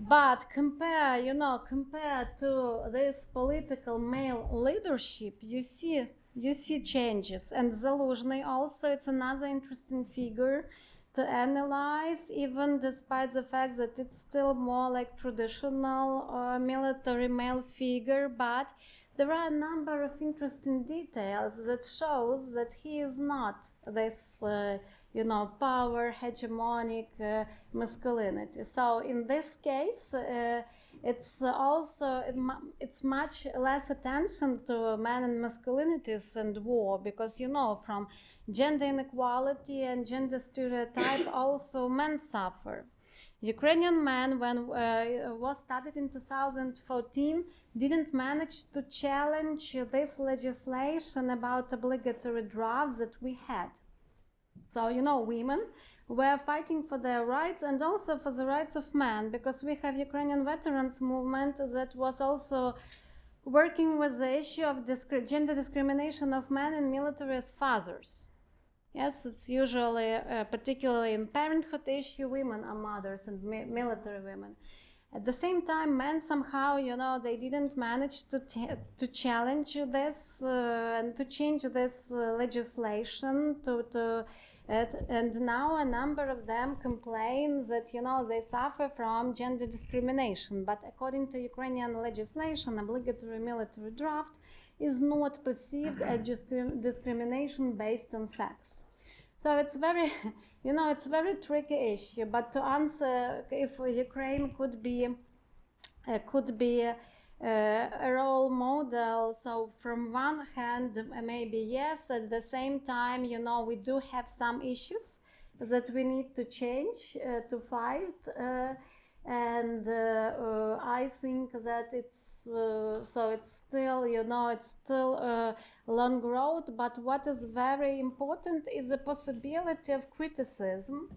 but compare to this political male leadership, you see changes. And Zaluzhny also, it's another interesting figure to analyze, even despite the fact that it's still more like traditional military male figure, but there are a number of interesting details that shows that he is not this power hegemonic masculinity. So in this case, it's also it's much less attention to men and masculinities and war, because from gender inequality and gender stereotype also men suffer. Ukrainian men, when was started in 2014, didn't manage to challenge this legislation about obligatory drafts that we had. So, women were fighting for their rights and also for the rights of men, because we have Ukrainian veterans movement that was also working with the issue of gender discrimination of men in military as fathers. Yes, it's usually, particularly in parenthood issue, women are mothers and military women. At the same time, men somehow, they didn't manage to challenge this and to change this legislation and now a number of them complain that, they suffer from gender discrimination. But according to Ukrainian legislation, obligatory military draft is not perceived as discrimination based on sex. So it's very, it's a very tricky issue. But to answer if Ukraine could be a role model, so from one hand, maybe yes. At the same time, we do have some issues that we need to change to fight. And I think that it's still, it's still a long road. But what is very important is the possibility of criticism.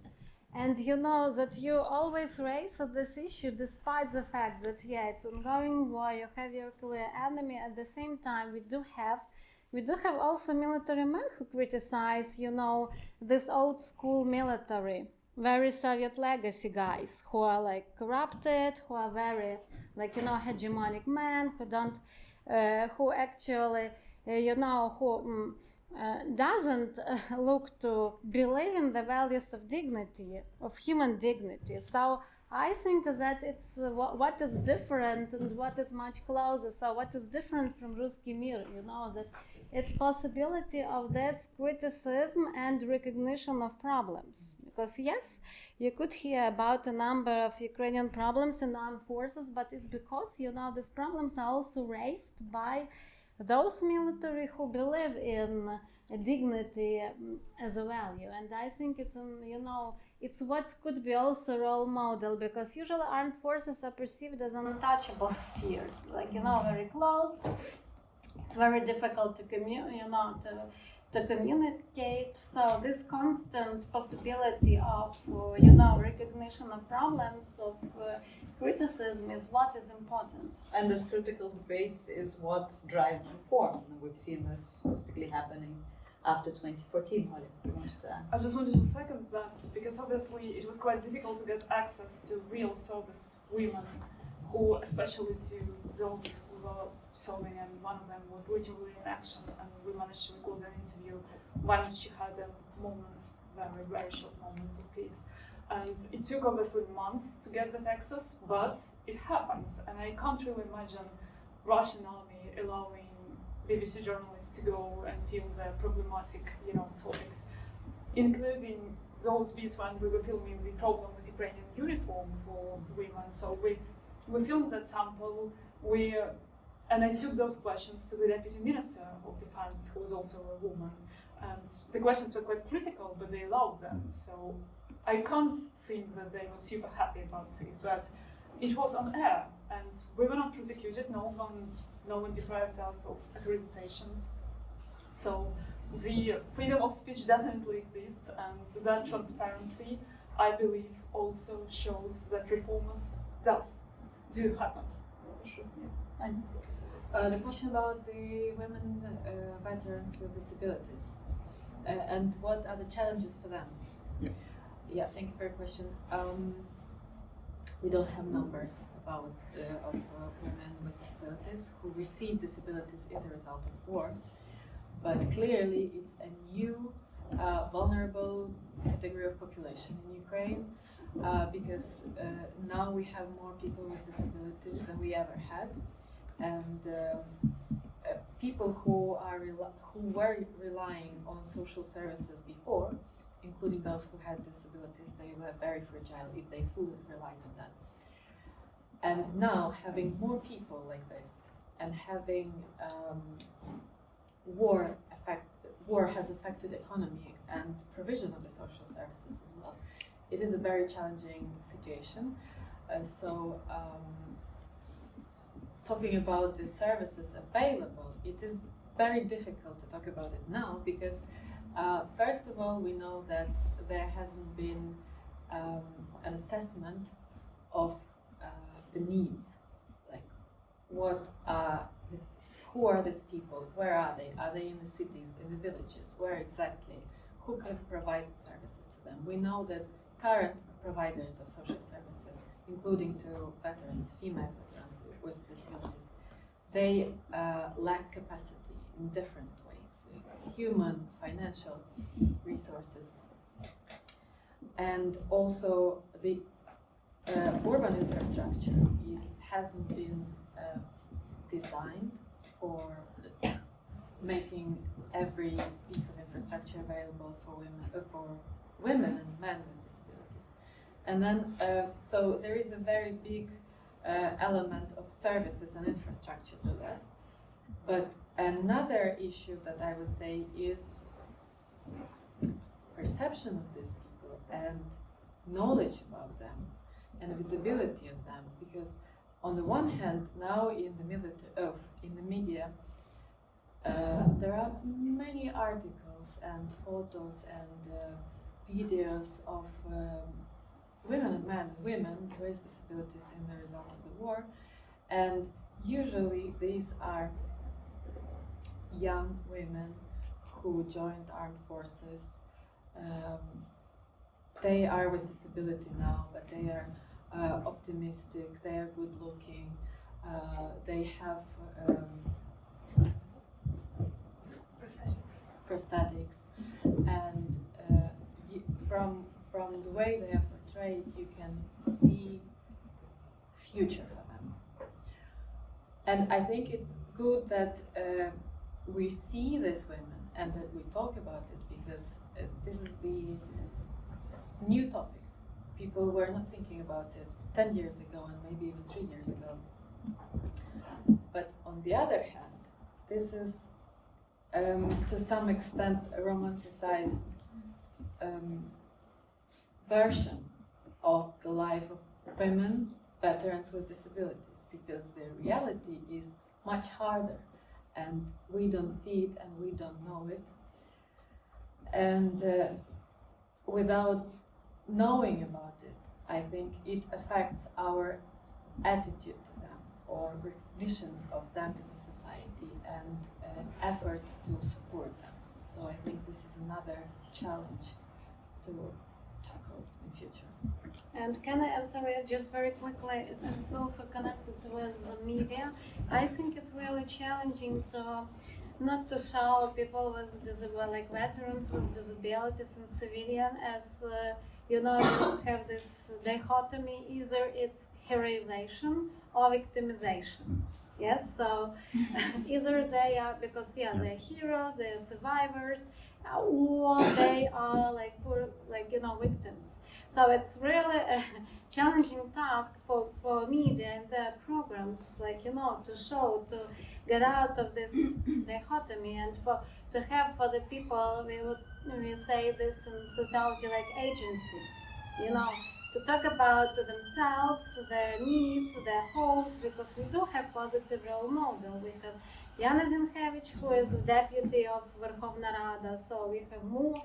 And that you always raise this issue despite the fact that, it's ongoing war, you have your clear enemy. At the same time, we do have also military men who criticize, this old school military, very Soviet legacy guys who are like corrupted, who are very hegemonic men, who don't, who actually, who doesn't look to believe in the values of dignity, of human dignity. So I think that it's what is different and what is much closer. So what is different from Ruski Mir, that it's possibility of this criticism and recognition of problems. Because yes, you could hear about a number of Ukrainian problems in armed forces, but it's because, these problems are also raised by those military who believe in dignity as a value. And I think it's it's what could be also role model, because usually armed forces are perceived as untouchable spheres, very close. It's very difficult to communicate. So this constant possibility of recognition of problems, of criticism is what is important. And this critical debate is what drives reform. And we've seen this specifically happening after 2014. What you wanted to add? I just wanted to second that, because obviously it was quite difficult to get access to real service women, who, especially to those who were serving, and one of them was literally in action, and we managed to record an interview when she had a moment, very, very short moments of peace. And it took obviously months to get that access, but it happened. And I can't really imagine Russian army allowing BBC journalists to go and film the problematic, topics, including those bits when we were filming the problem with Ukrainian uniform for women. So we filmed that sample. And I took those questions to the Deputy Minister of Defense, who was also a woman. And the questions were quite critical, but they allowed that. So I can't think that they were super happy about it, but it was on air, and we were not prosecuted. No one deprived us of accreditations. So the freedom of speech definitely exists, and that transparency, I believe, also shows that reforms do happen. Sure. And the question about the women veterans with disabilities. and what are the challenges for them? Yeah. Yeah, thank you for your question. We don't have numbers about of women with disabilities who receive disabilities in the result of war, but clearly it's a new vulnerable category of population in Ukraine because now we have more people with disabilities than we ever had, and people who were relying on social services before, including those who had disabilities, they were very fragile if they fully relied on that. And now having more people like this and having war has affected economy and provision of the social services as well. It is a very challenging situation. Talking about the services available, it is very difficult to talk about it now because first of all, we know that there hasn't been an assessment of the needs, like who are these people, where are they? Are they in the cities, in the villages, where exactly? Who can provide services to them? We know that current providers of social services, including to veterans, female veterans with disabilities, they lack capacity in different ways, human, financial resources. And also the urban infrastructure hasn't been designed for making every piece of infrastructure available for women and men with disabilities. And then, so there is a very big element of services and infrastructure to that. But another issue that I would say is perception of these people and knowledge about them and visibility of them, because on the one hand, now in the media, there are many articles and photos and videos of women and men, women with disabilities in the result of the war, and usually these are young women who joined armed forces. They are with disability now, but they are optimistic, they are good looking, they have prosthetics, and from the way they are portrayed, you can see future for them. And I think it's good that we see these women and that we talk about it, because this is the new topic. People were not thinking about it 10 years ago and maybe even 3 years ago. But on the other hand, this is to some extent a romanticized version of the life of women, veterans with disabilities, because the reality is much harder and we don't see it and we don't know it. And without knowing about it, I think it affects our attitude to them or recognition of them in the society and efforts to support them. So I think this is another challenge to tackle in future. And I'm sorry, just very quickly, it's also connected with the media. I think it's really challenging not to show people with like veterans with disabilities and civilian as you have this dichotomy, either it's heroization or victimization. Yes, so either they are, because they're heroes, they're survivors, or they are victims. So it's really a challenging task for media and their programs, to show, to get out of this dichotomy, and to have for the people, we say this in sociology, like agency, to talk about themselves, their needs, their hopes, because we do have positive role model. We have Yana Zinkevich, who is deputy of Verkhovna Rada, so we have more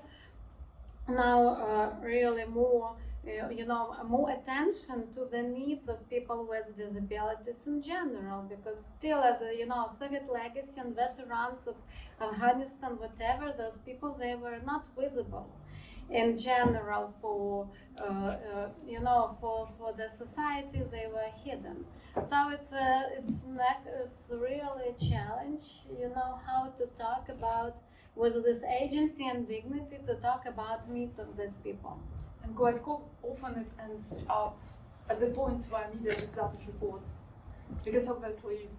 now, really more more attention to the needs of people with disabilities in general, because still, as a Soviet legacy and veterans of Afghanistan, whatever, those people, they were not visible in general for the society. They were hidden. So it's really a challenge, how to talk about, with this agency and dignity, to talk about needs of these people. And quite often it ends up at the points where media just doesn't report. Because obviously,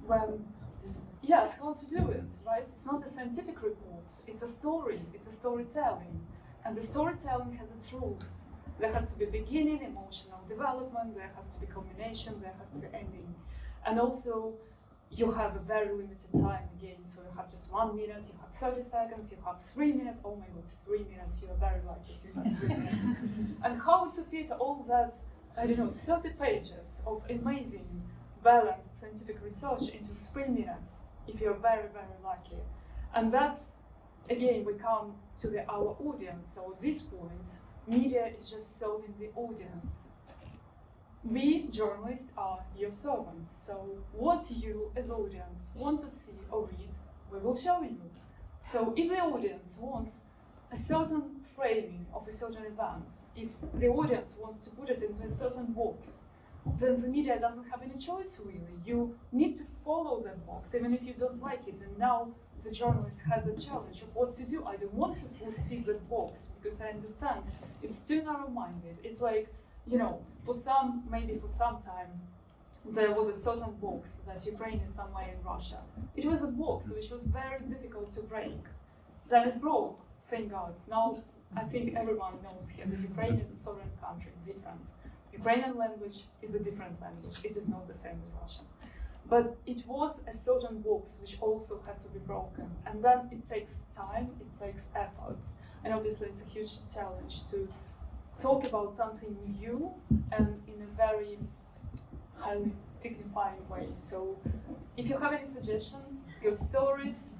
how to do it, right? It's not a scientific report, it's a story, it's a storytelling. And the storytelling has its rules. There has to be beginning, emotional development, there has to be culmination, there has to be ending. And also, you have a very limited time again, so you have just 1 minute, you have 30 seconds, you have 3 minutes, oh my god, 3 minutes, you are very lucky if you have 3 minutes. And how to fit all that, 30 pages of amazing, balanced scientific research into 3 minutes, if you're very, very lucky. And that's, again, we come to our audience, so at this point, media is just serving the audience. We, journalists, are your servants, so what you, as audience, want to see or read, we will show you. So if the audience wants a certain framing of a certain event, if the audience wants to put it into a certain box, then the media doesn't have any choice, really. You need to follow that box, even if you don't like it. And now the journalist has the challenge of what to do. I don't want to fit that box, because I understand it's too narrow-minded. It's like, for some time, there was a certain box that Ukraine is somewhere in Russia. It was a box which was very difficult to break. Then it broke, thank God. Now I think everyone knows here that Ukraine is a sovereign country, different. Ukrainian language is a different language. It is not the same as Russian. But it was a certain box which also had to be broken. And then it takes time, it takes efforts. And obviously it's a huge challenge to talk about something new and in a very highly dignifying way. So if you have any suggestions, good stories,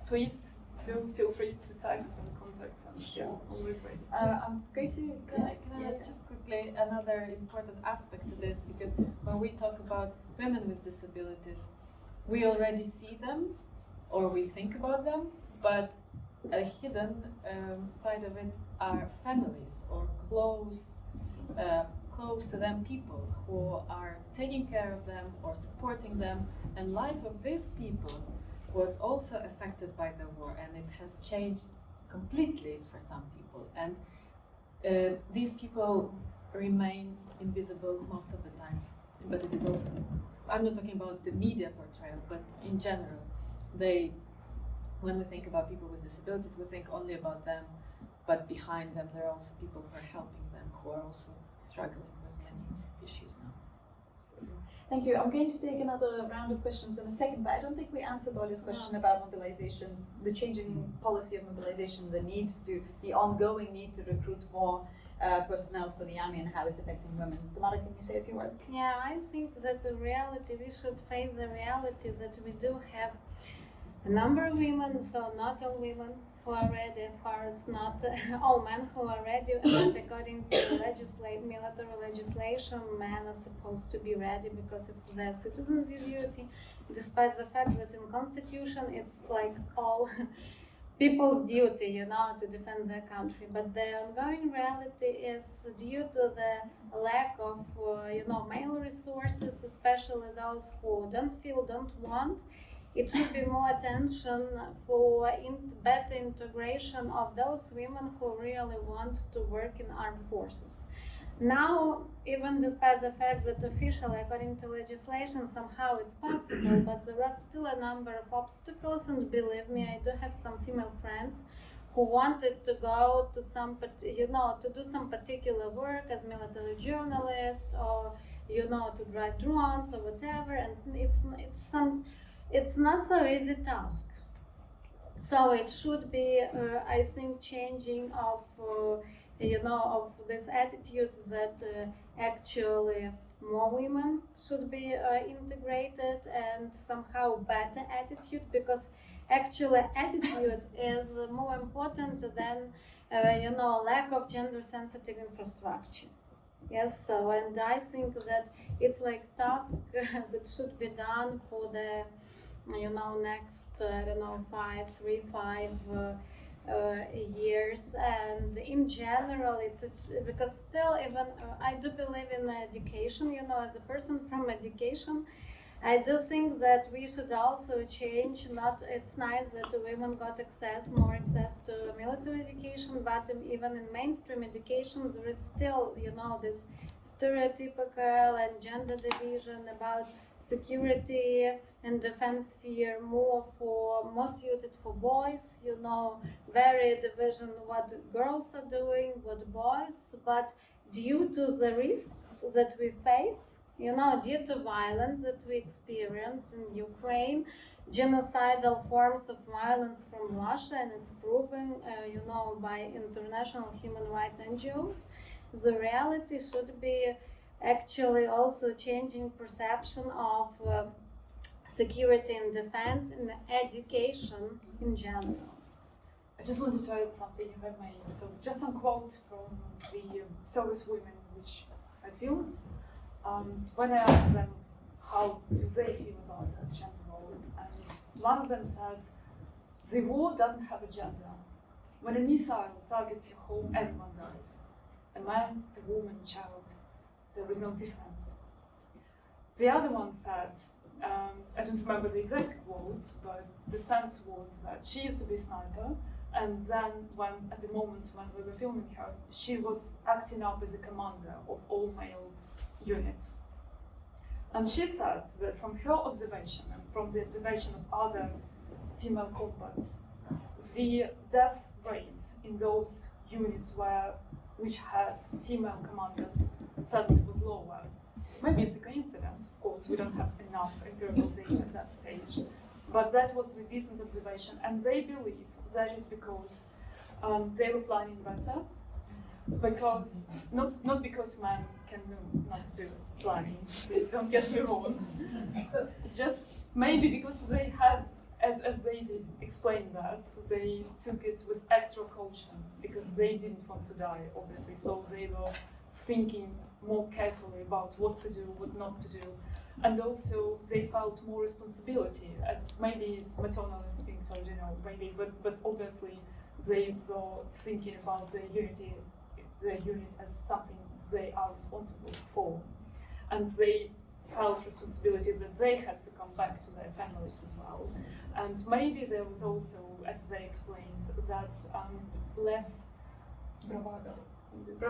please do feel free to text and contact, and always ready. I'm going to... Can I just quickly, another important aspect to this, because when we talk about women with disabilities, we already see them, or we think about them, but a hidden side of it are families or close to them people who are taking care of them or supporting them, and life of these people was also affected by the war, and it has changed completely for some people, and these people remain invisible most of the times. But it is also, I'm not talking about the media portrayal, but in general, when we think about people with disabilities, we think only about them, but behind them there are also people who are helping them, who are also struggling with many issues now. Thank you. I'm going to take another round of questions in a second, but I don't think we answered Olga's question about mobilization, the changing policy of mobilization, the ongoing need to recruit more personnel for the army and how it's affecting women. Tamara, can you say a few words? Yeah, I think that the reality, we should face the reality that we do have a number of women, so not all women who are ready, as far as not all men who are ready, but according to military legislation, men are supposed to be ready because it's their citizen's duty, despite the fact that in constitution it's like all people's duty, to defend their country. But the ongoing reality is due to the lack of, male resources, especially those who don't want. It should be more attention for better integration of those women who really want to work in armed forces. Now, even despite the fact that officially, according to legislation, somehow it's possible, but there are still a number of obstacles, and believe me, I do have some female friends who wanted to go to to do some particular work as military journalist, or to drive drones or whatever, and it's not so easy task. So it should be, I think, changing of of this attitude that actually more women should be integrated, and somehow better attitude, because actually attitude is more important than lack of gender sensitive infrastructure. Yes, so and I think that it's like task that should be done for the next 5 years, and in general because still even I do believe in education, as a person from education, I do think that we should also change. It's nice that women got more access to military education, but even in mainstream education, there is still, this stereotypical and gender division about security and defense sphere more suited for boys. Very division what girls are doing, what boys. But due to the risks that we face, due to violence that we experience in Ukraine, genocidal forms of violence from Russia, and it's proven, by international human rights NGOs, the reality should be actually also changing perception of security and defense in education in general. I just wanted to add something, if I may. So just some quotes from the service women which I filmed. When I asked them how do they feel about a gender role, and one of them said, the war doesn't have a gender. When a missile targets your home, everyone dies. A man, a woman, a child, there is no difference. The other one said, I don't remember the exact quote, but the sense was that she used to be a sniper, and then at the moment when we were filming her, she was acting up as a commander of all male units. And she said that from her observation and from the observation of other female combats, the death rate in those units which had female commanders suddenly was lower. Maybe it's a coincidence, of course, we don't have enough empirical data at that stage, but that was the decent observation, and they believe that is because they were planning better, because not because men can not do planning, please don't get me wrong, just maybe because they had, as they did explain that, they took it with extra caution, because they didn't want to die, obviously, so they were thinking more carefully about what to do, what not to do, and also they felt more responsibility, as maybe it's maternal instinct, I don't know, maybe, but obviously they were thinking about their unit as something they are responsible for, and they felt responsibility that they had to come back to their families as well. And maybe there was also, as they explained, that less bravado. We're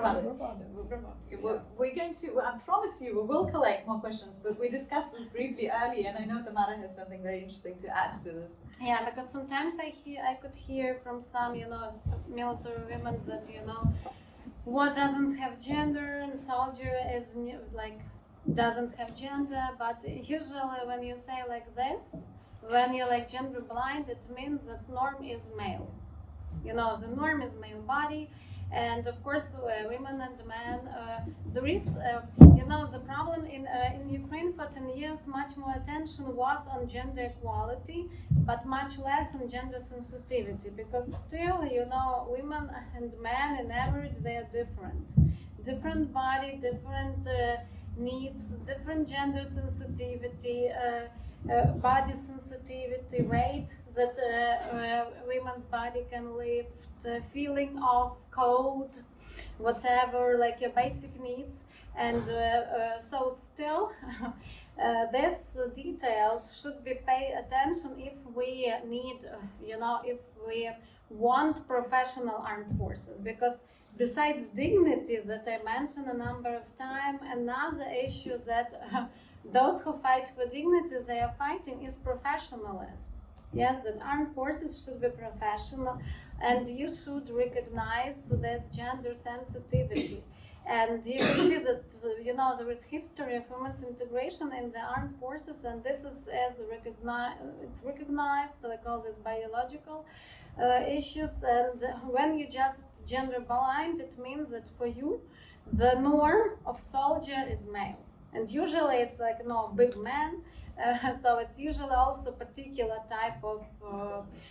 going to, I promise you, we will collect more questions, but we discussed this briefly earlier, and I know Tamara has something very interesting to add to this. Yeah, because sometimes I could hear from some, military women that, what doesn't have gender, and soldier is doesn't have gender, but usually when you say like this, when you're gender blind, it means that norm is male. The norm is male body, and of course women and men. There is, the problem in Ukraine for 10 years, much more attention was on gender equality, but much less on gender sensitivity, because still, women and men in average, they are different body, different needs, different gender sensitivity, body sensitivity, weight that women's body can lift, feeling of cold, whatever, your basic needs. And so still, these details should be paid attention if we need, if we want professional armed forces, because besides dignity that I mentioned a number of times, another issue that those who fight for dignity, they are fighting is professionalism. Yes, that armed forces should be professional, and you should recognize this gender sensitivity. And you can see that, there is history of women's integration in the armed forces, and this is it's recognized, like all these biological issues. And when you just gender blind, it means that for you, the norm of soldier is male. and usually it's like big man. So it's usually also particular type of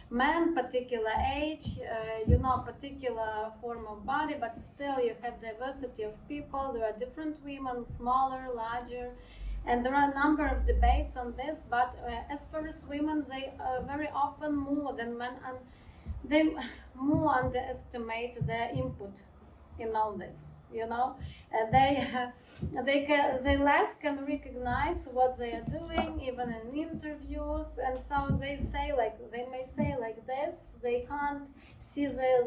man, particular age, particular form of body, but still you have diversity of people. There are different women, smaller, larger, and there are a number of debates on this. But as far as women, they very often more than men, and they more underestimate their input in all this. They less can recognize what they are doing, even in interviews, and so they may say like this. They can't see their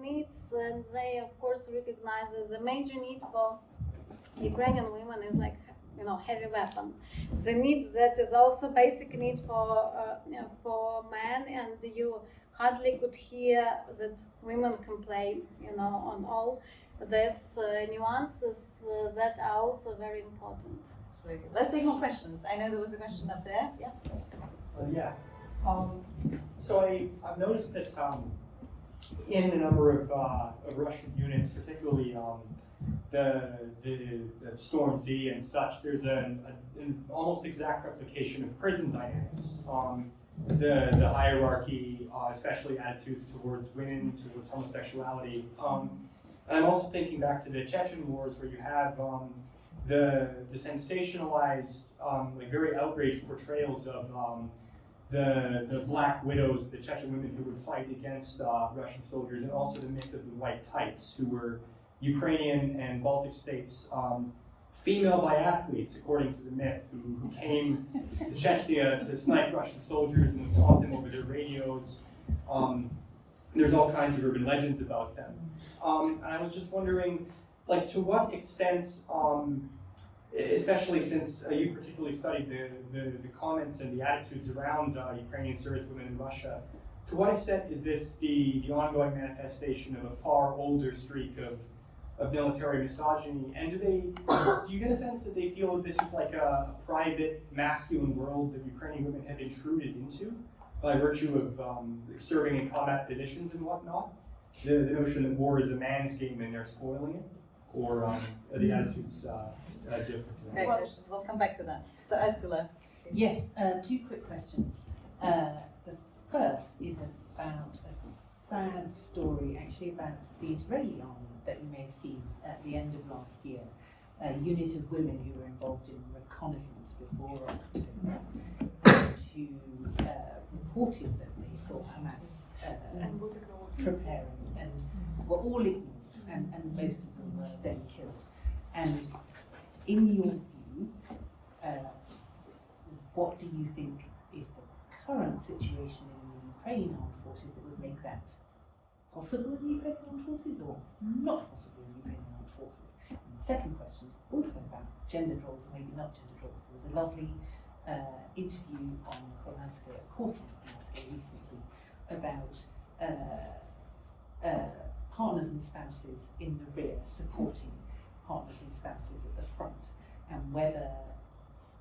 needs, and they of course recognize the major need for Ukrainian women is heavy weapon. The needs that is also basic need for men, and you hardly could hear that women complain, on all these nuances that are also very important. Absolutely. Let's take more questions. I know there was a question up there. Yeah. So I've noticed that in a number of Russian units, particularly the Storm Z and such, there's an almost exact replication of prison dynamics. The hierarchy, especially attitudes towards women, towards homosexuality. And I'm also thinking back to the Chechen wars, where you have the sensationalized, very outraged portrayals of the black widows, the Chechen women who would fight against Russian soldiers, and also the myth of the white tights, who were Ukrainian and Baltic states female biathletes, according to the myth, who came to Chechnya to snipe Russian soldiers and taught them over their radios. There's all kinds of urban legends about them. And I was just wondering, to what extent, especially since you particularly studied the comments and the attitudes around Ukrainian servicewomen in Russia, to what extent is this the ongoing manifestation of a far older streak of military misogyny? And do you get a sense that they feel that this is like a private masculine world that Ukrainian women have intruded into by virtue of serving in combat positions and whatnot? The notion that war is a man's game and they're spoiling it? Or are the attitudes different? Okay, we'll come back to that. So Ursula. Yes, two quick questions. The first is about a sad story, actually, about the Israeli army that you may have seen at the end of last year. A unit of women who were involved in reconnaissance before October, who reported that they saw Hamas preparing, and were all ignored, and most of them were then killed. And in your view, what do you think is the current situation in the Ukrainian Armed Forces that would make that possible in the Ukrainian Armed Forces, or not possible in the Ukrainian Armed Forces? And the second question, also about gendered roles, or maybe not gendered roles. There was a lovely interview on Khromeychuk, of course on Khromeychuk recently, about partners and spouses in the rear supporting partners and spouses at the front, and whether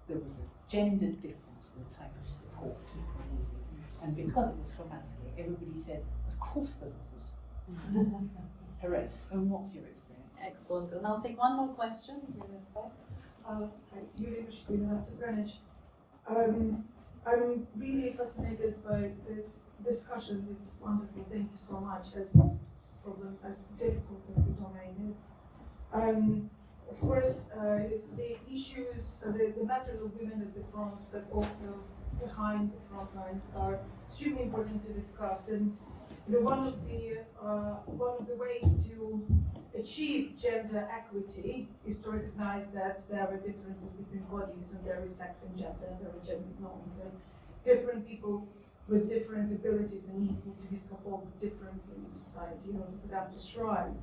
there was a gendered difference in the type of support people needed. And because it was Khromeychuk, everybody said, of course there wasn't. Hooray. And what's your experience? Excellent. And I'll take one more question. I'm really fascinated by this discussion. It's wonderful. Thank you so much. As difficult as the domain is. Of course, the issues, the matters of women at the front, but also behind the front lines, are extremely important to discuss. And one of the ways to achieve gender equity is to recognize that there are differences between bodies, and there is sex and gender, and there are gender norms, and different people with different abilities and needs need to be scaffolded differently in society in order for them to strive.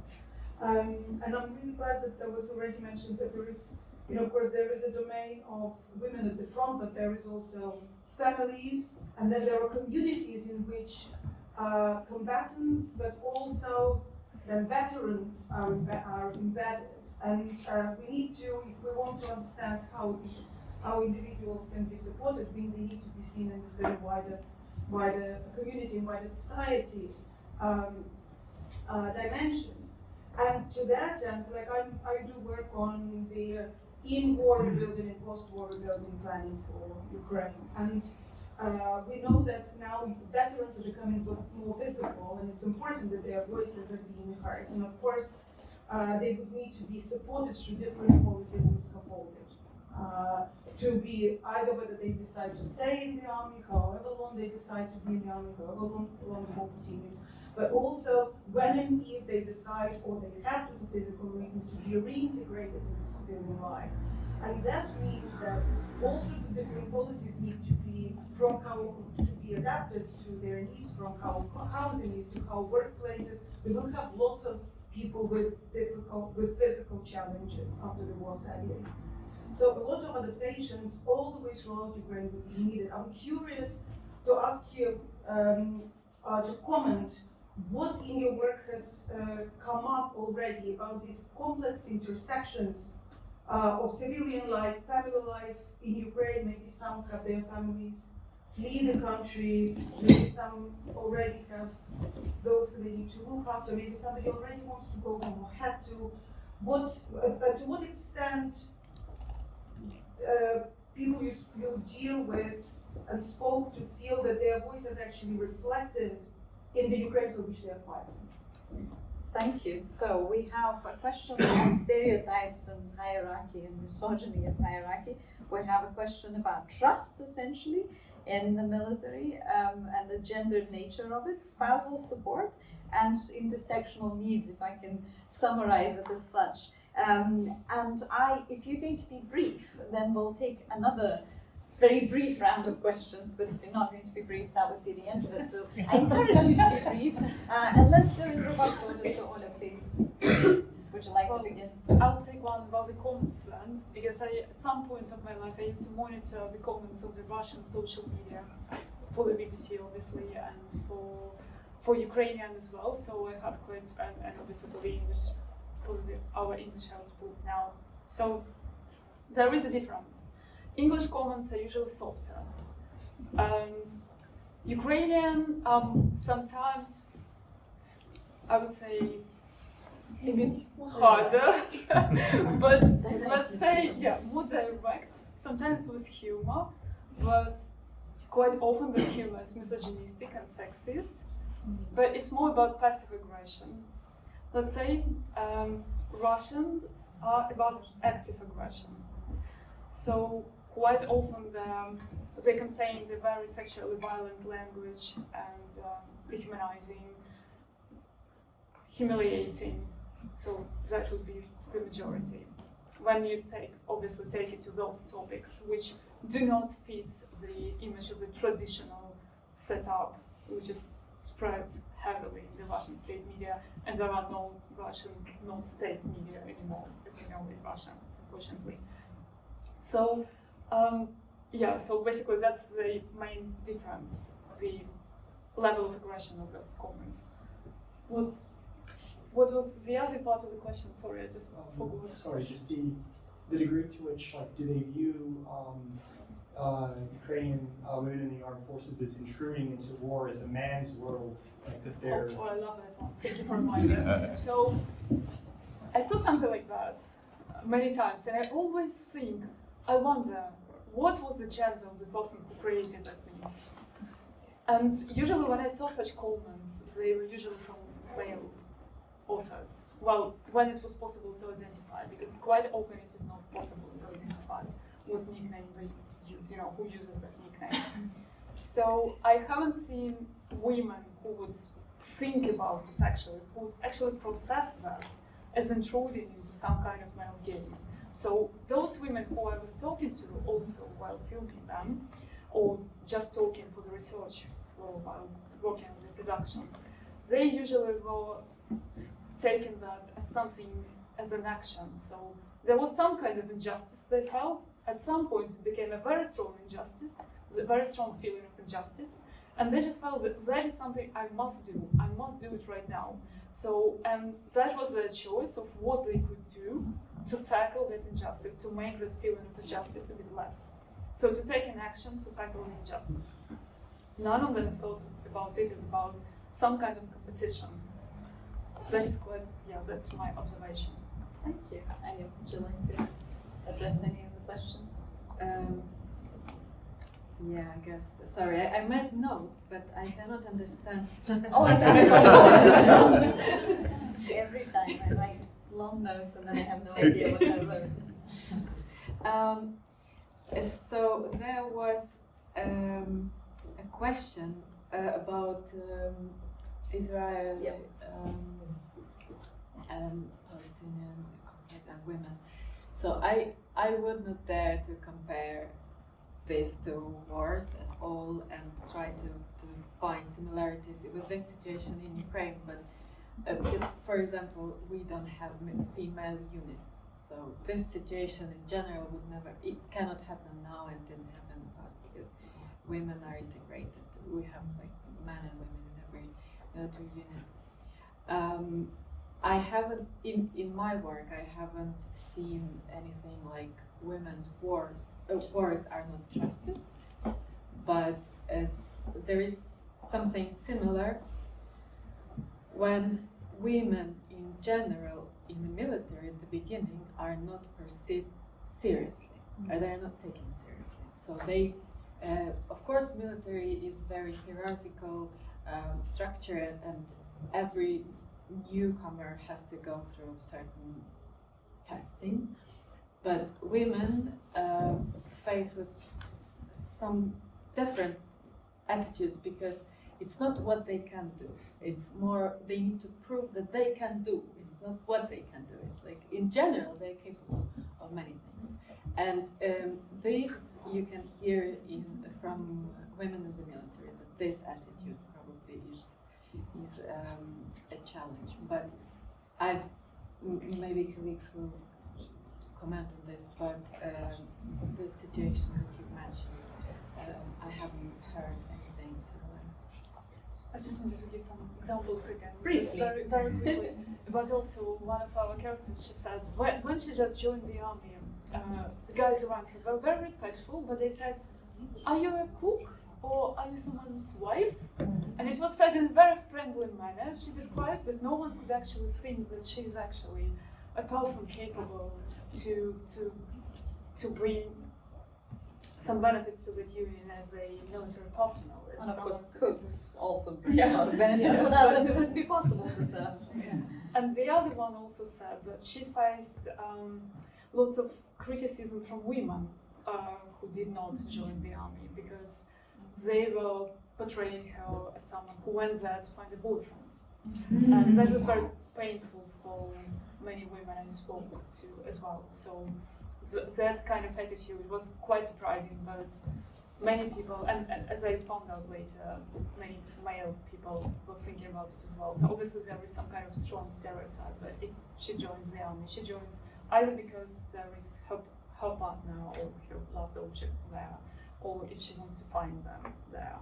And I'm really glad that there was already mentioned that there is, of course, there is a domain of women at the front, but there is also families, and then there are communities in which combatants, but also then veterans are embedded. And we need to, if we want to understand how individuals can be supported, they need to be seen in this very wider community and wider society dimensions. And to that end, I do work on the in war rebuilding and post-war rebuilding planning for Ukraine. And we know that now veterans are becoming more visible, and it's important that their voices are being heard. And of course, they would need to be supported through different policies and scaffolded. To be either whether they decide to stay in the army, however long they decide to be in the army, however long the whole team is, but also when and if they decide or they have to, for physical reasons, to be reintegrated into civilian life. And that means that all sorts of different policies need to be adapted to their needs, from how housing is to how workplaces. We will have lots of people with physical challenges after the war set in. So a lot of adaptations all the way throughout Ukraine will be needed. I'm curious to ask you to comment what in your work has come up already about these complex intersections of civilian life, family life in Ukraine. Maybe some have their families flee the country, maybe some already have those who they need to look after, maybe somebody already wants to go home or had to. To what extent people you deal with and spoke to feel that their voice is actually reflected in the Ukraine for which they are fighting? Thank you. So we have a question on stereotypes and hierarchy and misogyny of hierarchy. We have a question about trust, essentially, in the military and the gendered nature of it, spousal support, and intersectional needs, if I can summarize it as such. If you're going to be brief, then we'll take another very brief round of questions, but if you're not going to be brief, that would be the end of it. So I encourage you to be brief, and let's go in reverse order. So Ola, please. Would you like to begin? I'll take one about the comments then, because at some point of my life I used to monitor the comments of the Russian social media for the BBC, obviously, and for Ukrainian as well. So I have quite, and obviously for the English, for our English output now. So there is a difference. English comments are usually softer. Ukrainian, sometimes, I would say, a bit harder, but let's say, more direct, sometimes with humor, but quite often that humor is misogynistic and sexist, but it's more about passive aggression. Let's say Russians are about active aggression. So quite often they contain the very sexually violent language and dehumanizing, humiliating. So that would be the majority. When you obviously take it to those topics which do not fit the image of the traditional setup, which is spread heavily in the Russian state media, and there are no Russian non-state media anymore, as we know in Russia, unfortunately. So, so basically that's the main difference, the level of aggression of those comments. What was the other part of the question? Sorry, I just forgot. Sorry, just the degree to which, do they view Ukrainian women in the armed forces as intruding into war as a man's world, that they're... Oh, I love that one. Thank you for reminding me. So, I saw something like that many times, and I always think, I wonder, what was the gender of the person who created that meme? And usually when I saw such comments, they were usually from male authors. Well, when it was possible to identify, because quite often it is not possible to identify what nickname they use, who uses that nickname. So I haven't seen women who would think about it actually, who would actually process that as intruding into some kind of male game. So those women who I was talking to also while filming them, or just talking for the research while working on the production, they usually were taking that as something, as an action. So there was some kind of injustice they felt. At some point it became a very strong injustice, a very strong feeling of injustice, and they just felt that is something I must do it right now. So, and that was their choice of what they could do to tackle that injustice, to make that feeling of injustice a bit less. So to take an action to tackle the injustice. None of them thought about it as about some kind of competition. That is quite, that's my observation. Thank you. Anya, would you like to? address any of the questions? Yeah, I guess. Sorry, I made notes, but I cannot understand. Oh, I don't. Every time I write long notes and then I have no idea what I wrote. So there was a question about Israel and Palestinian conflict and women. So I would not dare to compare these two wars at all and try to find similarities with this situation in Ukraine. But for example, we don't have female units. So this situation in general would never, it cannot happen now and didn't happen in the past because women are integrated. We have like men and women in every military unit. I haven't, in my work, I haven't seen anything like women's words are not trusted, but there is something similar when women in general in the military at the beginning are not perceived seriously, or they are not taken seriously. So they, of course, military is very hierarchical structure, and every newcomer has to go through certain testing. But women face with some different attitudes because it's not what they can do. It's more they need to prove that they can do. It's not what they can do. It's like in general they're capable of many things. And this you can hear from women in the military that this attitude probably is a challenge. But maybe colleagues will comment on this, but the situation that you mentioned, I haven't heard anything similar. I just wanted to give some example quickly, Briefly. very quickly. But also one of our characters, she said when she just joined the army, the guys around her were very respectful, but they said, "Are you a cook or are you someone's wife?" And it was said in a very friendly manner, as she described, but no one could actually think that she's actually a person capable to bring some benefits to the union as a military personnel. And of course, cooks also bring a lot of benefits. Without them, it wouldn't be possible to serve. And the other one also said that she faced lots of criticism from women who did not join the army because they were portraying her as someone who went there to find a boyfriend. And that was very painful for many women I spoke to as well. So that kind of attitude was quite surprising, but many people, and as I found out later, many male people were thinking about it as well. So obviously there is some kind of strong stereotype that if she joins the army, she joins either because there is her partner or her loved object there, or if she wants to find them there.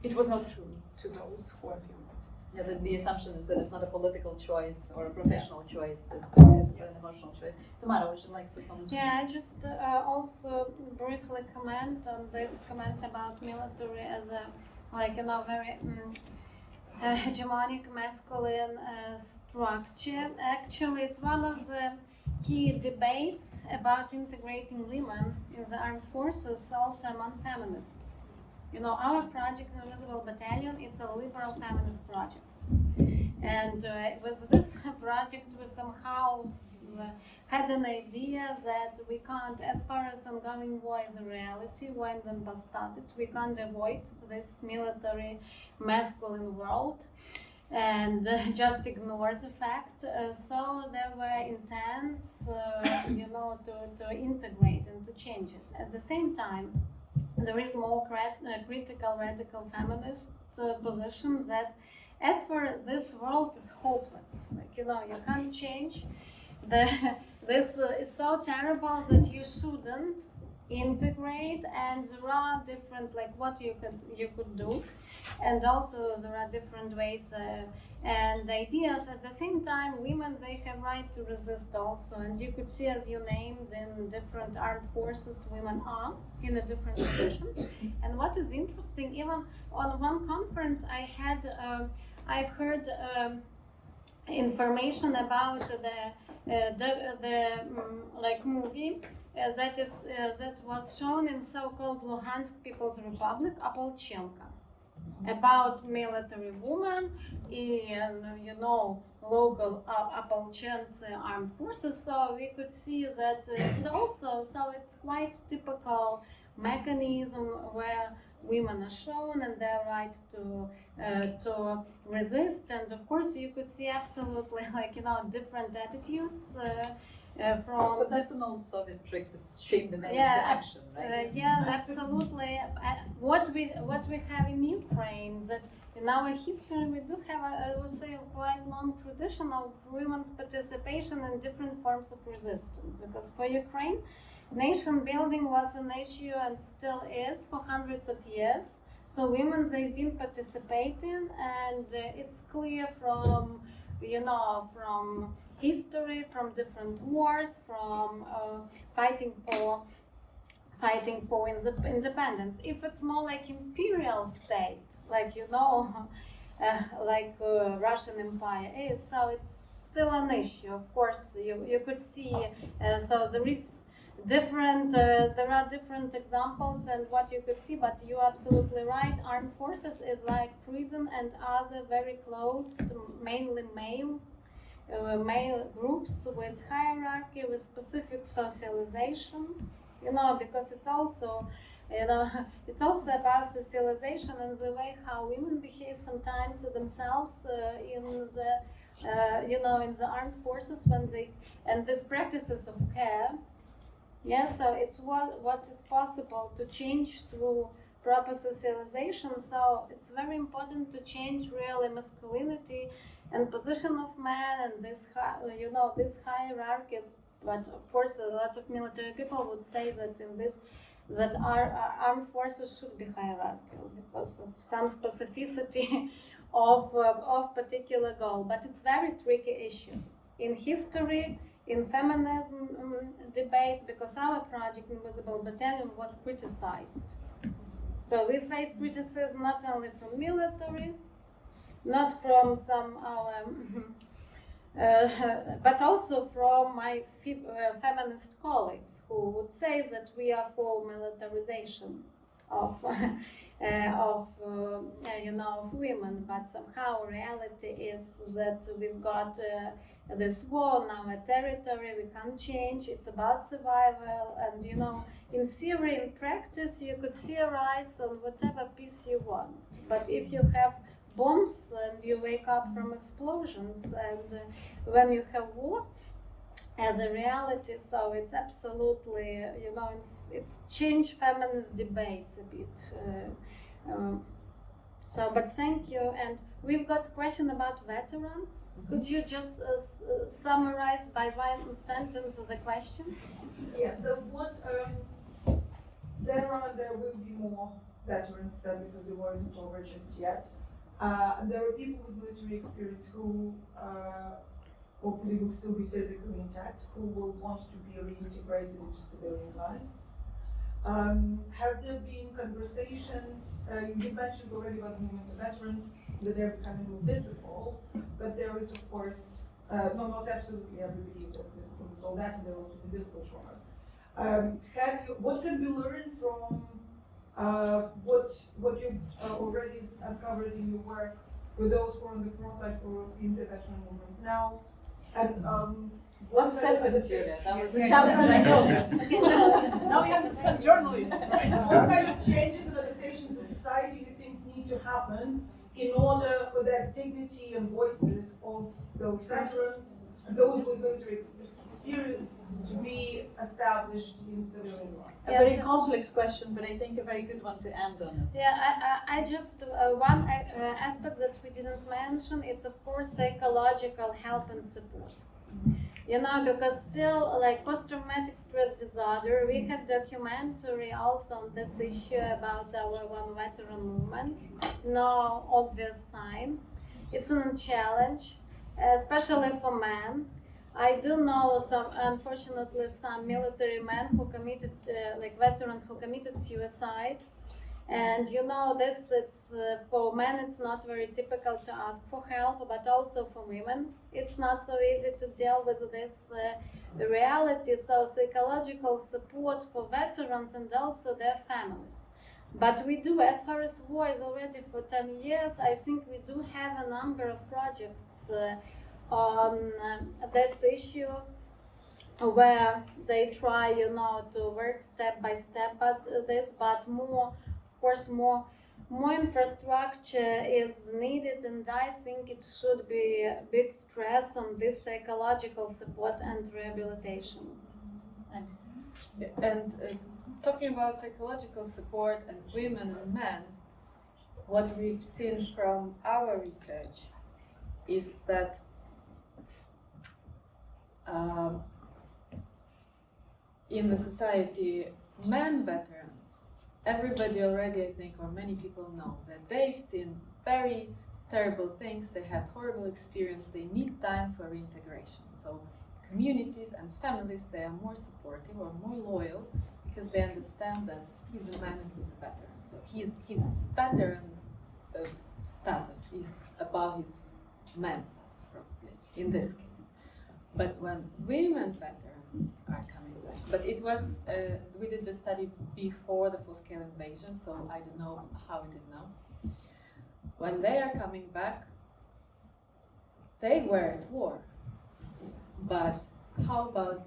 It was not true to those who are females. Yeah, the assumption is that it's not a political choice or a professional choice, it's an emotional choice. Tamara, would you like to comment? Yeah, I just also briefly comment on this comment about military as a, like, you know, very hegemonic masculine structure. Actually, it's one of the key debates about integrating women in the armed forces, also among feminists. You know, our project, Invisible Battalion, it's a liberal feminist project. And with this project, we somehow had an idea that we can't, as far as ongoing war is a reality, when Donbass started, we can't avoid this military masculine world and just ignore the fact. So there were intents, you know, to integrate and to change it. At the same time, there is more critical radical feminist position that as for this world is hopeless, like, you know, you can't change. This is so terrible that you shouldn't integrate, and there are different, like, what you could do, and also there are different ways and ideas. At the same time, women, they have right to resist also, and you could see, as you named, in different armed forces, women are in the different positions. And what is interesting, even on one conference I had, I've heard information about like movie that was shown in so-called Luhansk People's Republic, Opolchenka, about military woman in local Opolchensk armed forces. So we could see that it's quite typical mechanism where women are shown and their right to resist, and of course you could see absolutely different attitudes from. But that's an old Soviet trick to shame the men into action, right? Yeah, absolutely. What we have in Ukraine, that in our history we do have, I would say, a quite long tradition of women's participation in different forms of resistance. Because for Ukraine, nation building was an issue and still is for hundreds of years. So women, they've been participating, and it's clear from history, from different wars, from fighting for independence. If it's more like imperial state, like Russian Empire is, so it's still an issue. Of course, you could see. So there is there are different examples and what you could see, but you're absolutely right. Armed forces is like prison and other very close, mainly male groups with hierarchy, with specific socialization, because it's also about socialization and the way how women behave sometimes themselves in the armed forces and these practices of care. Yeah, so it's what is possible to change through proper socialization. So it's very important to change really masculinity and position of men and these hierarchies. But of course, a lot of military people would say that our armed forces should be hierarchical because of some specificity of particular goal. But it's very tricky issue in history, in feminism debates, because our project Invisible Battalion was criticized. So we faced criticism not only from military, not from some but also from my feminist colleagues who would say that we are for militarization of women, but somehow reality is that we've got this war on our territory. We can't change. It's about survival, and in theory, in practice, you could theorize on whatever peace you want. But if you have bombs and you wake up from explosions, and when you have war as a reality, so it's absolutely, it's changed feminist debates a bit. But thank you. And we've got a question about veterans. Could you just summarize by one sentence the question? Yeah, so there will be more veterans because the war isn't over just yet. There are people with military experience who hopefully will still be physically intact, who will want to be reintegrated into civilian life. Has there been conversations, you mentioned already about the movement of veterans, that they're becoming more visible, but there is of course, not absolutely everybody is as visible as all that, and there are also invisible traumas. What can we learn from what you've already uncovered in your work with those who are on the front line or in the veteran movement now? And one sentence, Julia, that was a challenge, I know. Okay, so now we understand journalists, right? What kind of changes and adaptations in society do you think need to happen in order for that dignity and voices of those veterans and those with military experience to be established in civilian life? A very complex question, but I think a very good one to end on. Yeah, I just one aspect that we didn't mention, it's of course psychological help and support. Because still, like post-traumatic stress disorder, we have documentary also on this issue about our one veteran movement. No obvious sign. It's a challenge, especially for men. I do know unfortunately, some military men who committed, like veterans who committed suicide. And you know, this it's for men it's not very typical to ask for help, but also for women it's not so easy to deal with this reality. So psychological support for veterans and also their families. But we do, as far as war is already for 10 years, I think we do have a number of projects on this issue, where they try, you know, to work step by step at this, but more, of course, more infrastructure is needed, and I think it should be a big stress on this psychological support and rehabilitation. And talking about psychological support and women and men, what we've seen from our research is that in the society, men veterans, everybody already, I think, or many people know that they've seen very terrible things, they had horrible experience, they need time for reintegration. So communities and families, they are more supportive or more loyal because they understand that he's a man and he's a veteran. So his veteran status is above his man status, probably, in this case. But when women veterans are coming back, but it was, we did the study before the full-scale invasion, so I don't know how it is now. When they are coming back, they were at war. But how about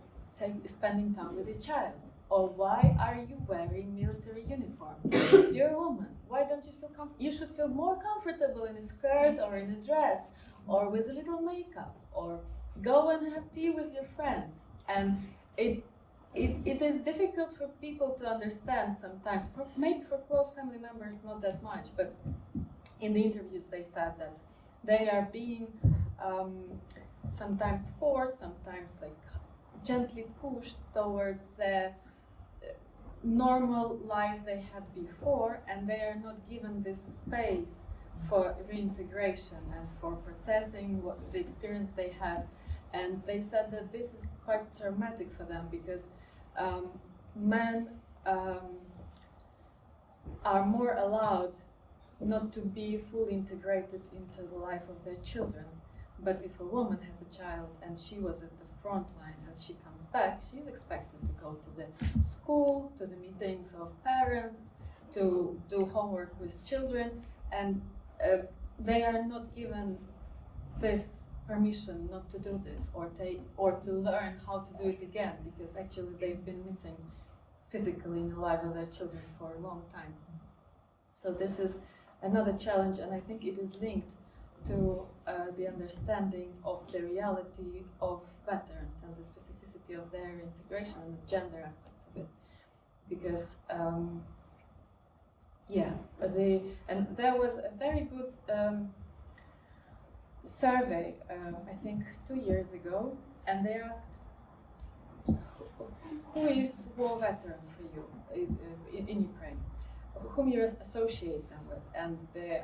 spending time with your child? Or why are you wearing military uniform? You're a woman. Why don't you feel comfortable? You should feel more comfortable in a skirt or in a dress or with a little makeup, or go and have tea with your friends. And it is difficult for people to understand sometimes. Maybe for close family members, not that much. But in the interviews, they said that they are being sometimes forced, sometimes like gently pushed towards the normal life they had before, and they are not given this space for reintegration and for processing the experience they had. And they said that this is quite traumatic for them because men are more allowed not to be fully integrated into the life of their children. But if a woman has a child and she was at the front line and she comes back, she's expected to go to the school, to the meetings of parents, to do homework with children, and they are not given this permission not to do this, or to learn how to do it again, because actually they've been missing physically in the life of their children for a long time. So this is another challenge, and I think it is linked to the understanding of the reality of veterans and the specificity of their integration and the gender aspects of it. Because, and there was a very good survey, I think 2 years ago, and they asked, who is war veteran for you in Ukraine? Whom you associate them with? And the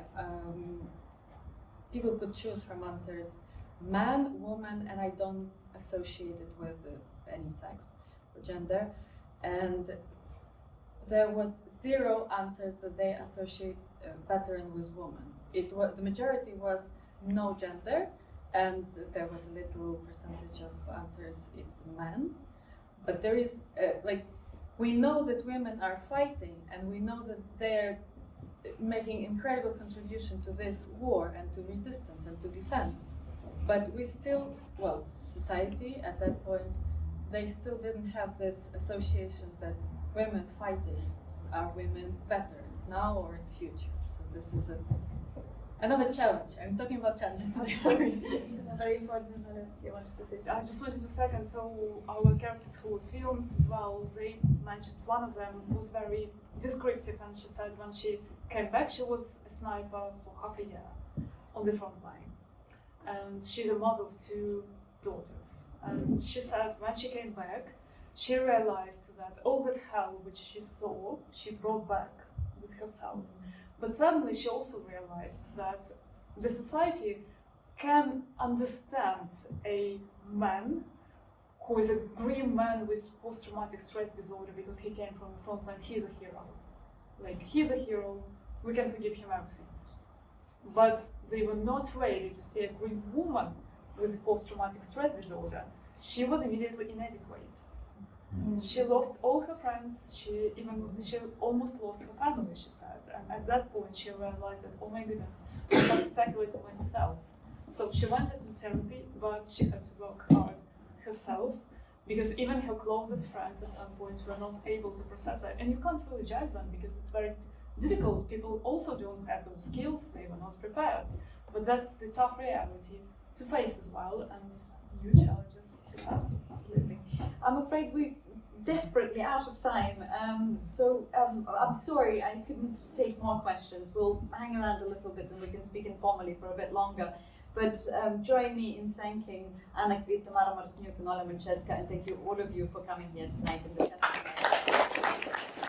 people could choose from answers man, woman, and I don't associate it with any sex or gender. And there was 0 answers that they associate veteran with woman. The majority was no gender, and there was a little percentage of answers it's man. But there is we know that women are fighting, and we know that they're making incredible contribution to this war and to resistance and to defense. But we still, society at that point, they still didn't have this association that women fighting are women veterans now or in the future. So this is another challenge. I'm talking about challenges today, sorry. Very important, you wanted to say something? I just wanted to second, so our characters who were filmed as well, they mentioned one of them was very descriptive, and she said when she came back, she was a sniper for half a year on the front line. And she's a mother of 2 daughters. And she said when she came back, she realized that all that hell which she saw, she brought back with herself. But suddenly she also realized that the society can understand a man who is a grim man with post-traumatic stress disorder because he came from the front line. He's a hero. like he's a hero, we can forgive him everything. But they were not ready to see a Greek woman with a post-traumatic stress disorder. She was immediately inadequate. She lost all her friends, she almost lost her family, she said. And at that point she realized that, oh my goodness, I have to tackle it myself. So she went into therapy, but she had to work hard herself, because even her closest friends at some point were not able to process that. And you can't really judge them, because it's very difficult. People also don't have those skills, they were not prepared. But that's the tough reality to face as well, and new challenges to have. Absolutely. I'm afraid we're desperately out of time, so I'm sorry I couldn't take more questions. We'll hang around a little bit and we can speak informally for a bit longer. But join me in thanking Anna, Kvit, Tamara Martsenyuk and Olga Malchevska, and thank you all of you for coming here tonight and discussing.